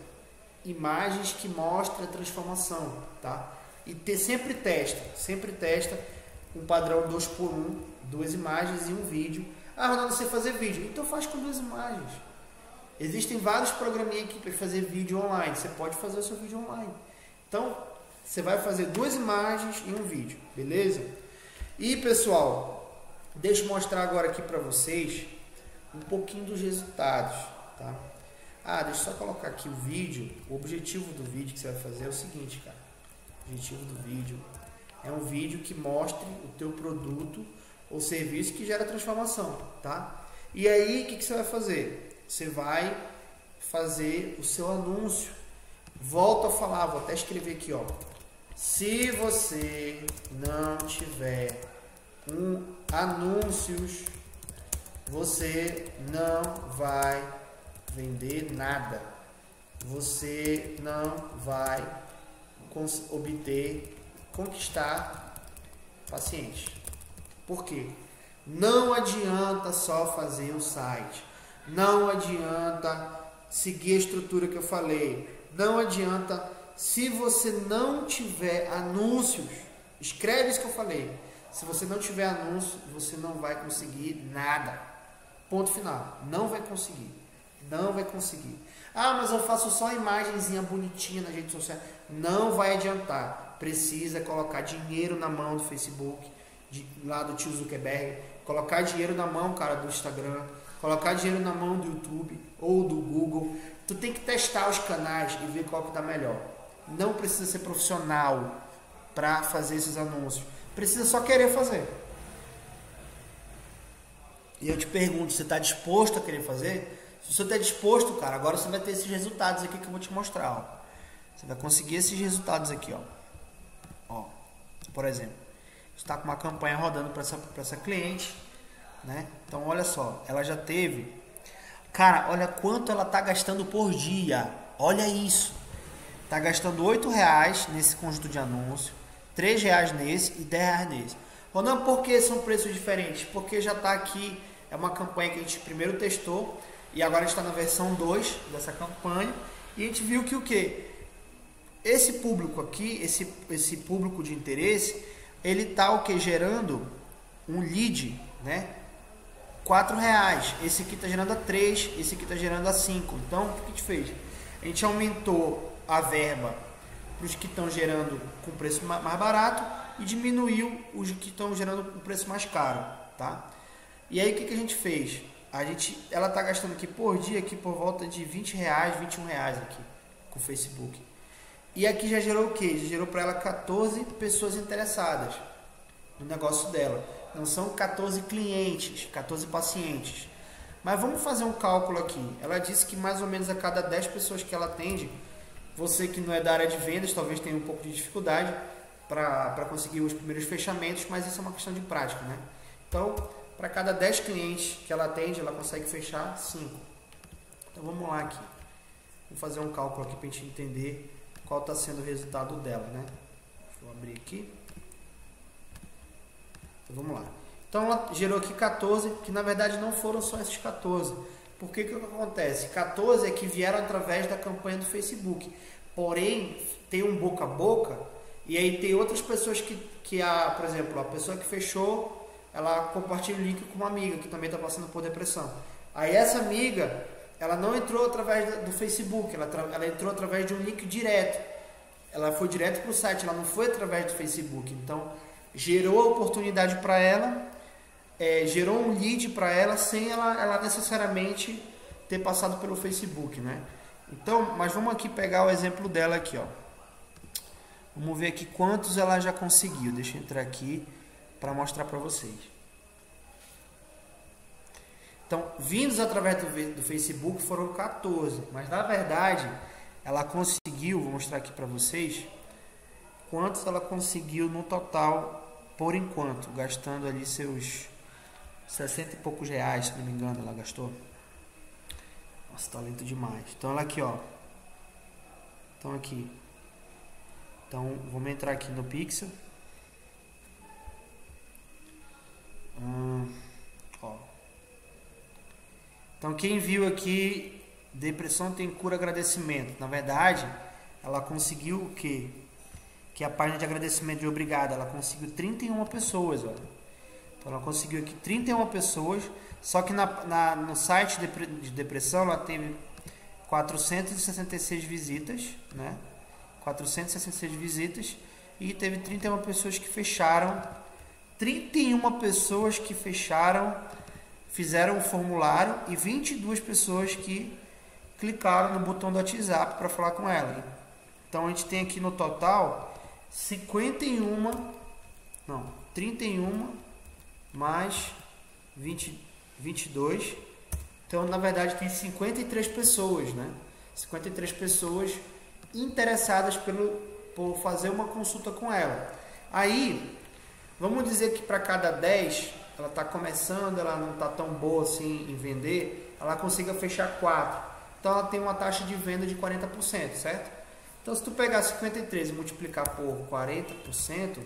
S2: imagens que mostram a transformação, tá? E sempre testa um padrão 2x1, 2 imagens e um vídeo. Ah, Ronaldo, você fazer vídeo, então faz com 2 imagens. Existem vários programinhas aqui para fazer vídeo online. Você pode fazer o seu vídeo online. Então, você vai fazer 2 imagens e um vídeo, beleza? E pessoal, deixa eu mostrar agora aqui para vocês um pouquinho dos resultados, tá? Deixa eu só colocar aqui o vídeo. O objetivo do vídeo que você vai fazer é o seguinte, cara. O objetivo do vídeo é um vídeo que mostre o teu produto ou serviço que gera transformação, tá? E aí, o que você vai fazer? Você vai fazer o seu anúncio. Volto a falar, vou até escrever aqui, ó. Se você não tiver anúncios, você não vai vender nada. Você não vai conquistar pacientes. Por quê? Não adianta só fazer o site. Não adianta seguir a estrutura que eu falei. Não adianta se você não tiver anúncios. Escreve isso que eu falei. Se você não tiver anúncio, você não vai conseguir nada. Ponto final. Não vai conseguir. Não vai conseguir. Mas eu faço só imagenzinha bonitinha na rede social. Não vai adiantar. Precisa colocar dinheiro na mão do Facebook, lá do tio Zuckerberg. Colocar dinheiro na mão, cara, do Instagram. Colocar dinheiro na mão do YouTube ou do Google. Tu tem que testar os canais e ver qual que dá melhor. Não precisa ser profissional para fazer esses anúncios. Precisa só querer fazer. E eu te pergunto, você está disposto a querer fazer? Se você está disposto, cara, agora você vai ter esses resultados aqui que eu vou te mostrar. Ó. Você vai conseguir esses resultados aqui, ó. Por exemplo, está com uma campanha rodando para essa cliente, né? Então, olha só, ela já teve... Cara, olha quanto ela está gastando por dia. Olha isso. Está gastando R$8 nesse conjunto de anúncios, R$3 nesse e R$10 nesse. Ou não, porque são preços diferentes? Porque já está aqui, é uma campanha que a gente primeiro testou e agora a gente está na versão 2 dessa campanha e a gente viu que o quê? Esse público aqui, esse público de interesse, ele está o que? Gerando um lead, né? R$4. Esse aqui está gerando a 3, esse aqui está gerando a 5. Então, o que a gente fez? A gente aumentou a verba para os que estão gerando com preço mais barato e diminuiu os que estão gerando com preço mais caro, tá? E aí, o que a gente fez? Ela está gastando aqui por dia aqui por volta de R$20, R$21 aqui com o Facebook. E aqui já gerou o quê? Já gerou para ela 14 pessoas interessadas no negócio dela. Não são 14 clientes, 14 pacientes. Mas vamos fazer um cálculo aqui. Ela disse que mais ou menos a cada 10 pessoas que ela atende, você que não é da área de vendas, talvez tenha um pouco de dificuldade para conseguir os primeiros fechamentos, mas isso é uma questão de prática, né? Então, para cada 10 clientes que ela atende, ela consegue fechar 5. Então, vamos lá aqui. Vou fazer um cálculo aqui para a gente entender qual está sendo o resultado dela, né? Deixa eu abrir aqui. Então, vamos lá. Então, ela gerou aqui 14, que na verdade não foram só esses 14. Por que que acontece? 14 é que vieram através da campanha do Facebook. Porém, tem um boca a boca, e aí tem outras pessoas por exemplo, a pessoa que fechou, ela compartilha o link com uma amiga que também está passando por depressão. Aí essa amiga, ela não entrou através do Facebook, ela entrou através de um link direto. Ela foi direto para o site, ela não foi através do Facebook. Então, gerou a oportunidade para ela, gerou um lead para ela sem ela necessariamente ter passado pelo Facebook, né? Então, mas vamos aqui pegar o exemplo dela aqui, ó. Vamos ver aqui quantos ela já conseguiu. Deixa eu entrar aqui para mostrar para vocês. Então, vindos através do Facebook foram 14, mas na verdade ela conseguiu, vou mostrar aqui para vocês, quantos ela conseguiu no total por enquanto, gastando ali seus 60 e poucos reais, se não me engano, ela gastou. Nossa, tá lento demais. Então, ela aqui, ó. Então, aqui. Então, vamos entrar aqui no Pixel. Ó. Então, quem viu aqui, depressão tem cura, agradecimento. Na verdade, ela conseguiu o quê? Que é a página de agradecimento de obrigado. Ela conseguiu 31 pessoas, ó. Então, ela conseguiu aqui 31 pessoas. Só que no site de depressão ela teve 466 visitas, né? 466 visitas e teve 31 pessoas que fecharam. 31 pessoas que fecharam fizeram o formulário e 22 pessoas que clicaram no botão do WhatsApp para falar com ela. Então a gente tem aqui no total 31 mais 22. Então na verdade tem 53 pessoas, né? 53 pessoas interessadas por fazer uma consulta com ela. Aí, vamos dizer que para cada 10, ela está começando, ela não está tão boa assim em vender, ela consiga fechar 4. Então ela tem uma taxa de venda de 40%, certo? Então se tu pegar 53 e multiplicar por 40%,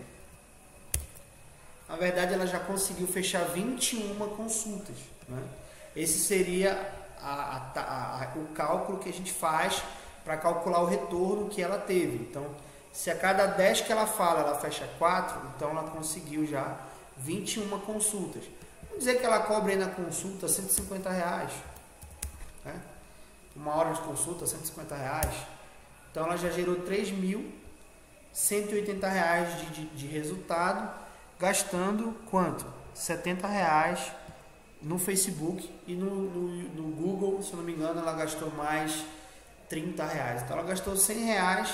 S2: na verdade ela já conseguiu fechar 21 consultas, né? Esse seria o cálculo que a gente faz para calcular o retorno que ela teve. Então, se a cada 10 que ela fala, ela fecha 4, então ela conseguiu já 21 consultas. Vamos dizer que ela cobra aí na consulta R$150, né? Uma hora de consulta, R$150. Então, ela já gerou R$3.180 de resultado, gastando quanto? R$70 no Facebook e no Google, se eu não me engano, ela gastou mais R$30. Então ela gastou R$100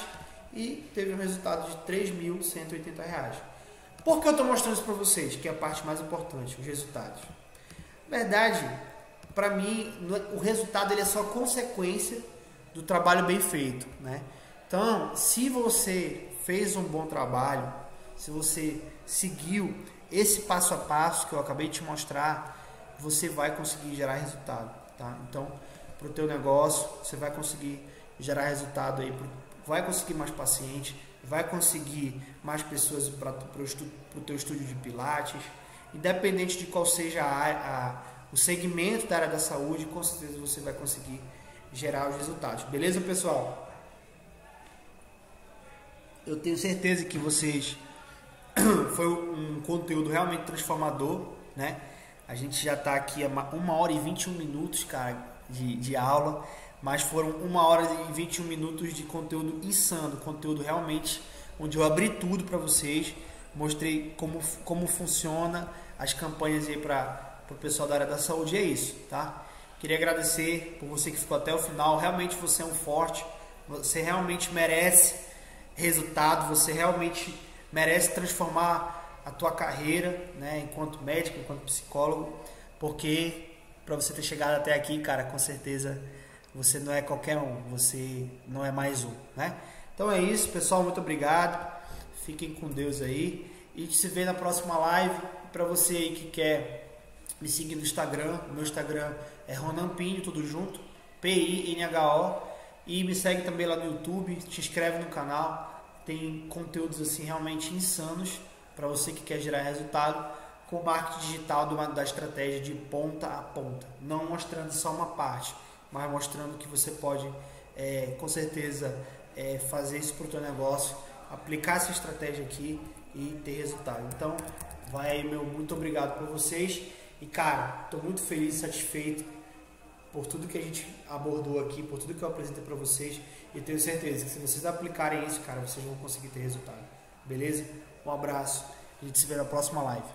S2: e teve um resultado de R$3.180. Por que eu estou mostrando isso para vocês? Que é a parte mais importante, os resultados. Na verdade, para mim, o resultado ele é só consequência do trabalho bem feito, né? Então, se você fez um bom trabalho, se você seguiu esse passo a passo que eu acabei de te mostrar, você vai conseguir gerar resultado, tá? Então, para o teu negócio, você vai conseguir gerar resultado aí, vai conseguir mais pacientes, vai conseguir mais pessoas para o teu estúdio de Pilates, independente de qual seja o segmento da área da saúde, com certeza você vai conseguir gerar os resultados. Beleza, pessoal? Eu tenho certeza que vocês foi um conteúdo realmente transformador, né? A gente já está aqui a 1 hora e 21 minutos, cara, de aula, mas foram 1 hora e 21 minutos de conteúdo insano, conteúdo realmente onde eu abri tudo para vocês, mostrei como funciona as campanhas aí para o pessoal da área da saúde. É isso, tá? Queria agradecer por você que ficou até o final. Realmente você é um forte, você realmente merece resultado, você realmente merece transformar a tua carreira, né, enquanto médico, enquanto psicólogo, porque para você ter chegado até aqui, cara, com certeza você não é qualquer um, você não é mais um, né? Então é isso, pessoal, muito obrigado, fiquem com Deus aí e a gente se vê na próxima live. Para você aí que quer me seguir no Instagram, o meu Instagram é Ronan Pinho, tudo junto, PINHO, e me segue também lá no YouTube, te inscreve no canal, tem conteúdos assim realmente insanos para você que quer gerar resultado com marketing digital da estratégia de ponta a ponta, não mostrando só uma parte, mas mostrando que você pode com certeza fazer isso para o teu negócio, aplicar essa estratégia aqui e ter resultado. Então vai aí, meu muito obrigado por vocês e cara, estou muito feliz e satisfeito por tudo que a gente abordou aqui, por tudo que eu apresentei para vocês, e tenho certeza que se vocês aplicarem isso, cara, vocês vão conseguir ter resultado. Beleza? Um abraço, a gente se vê na próxima live.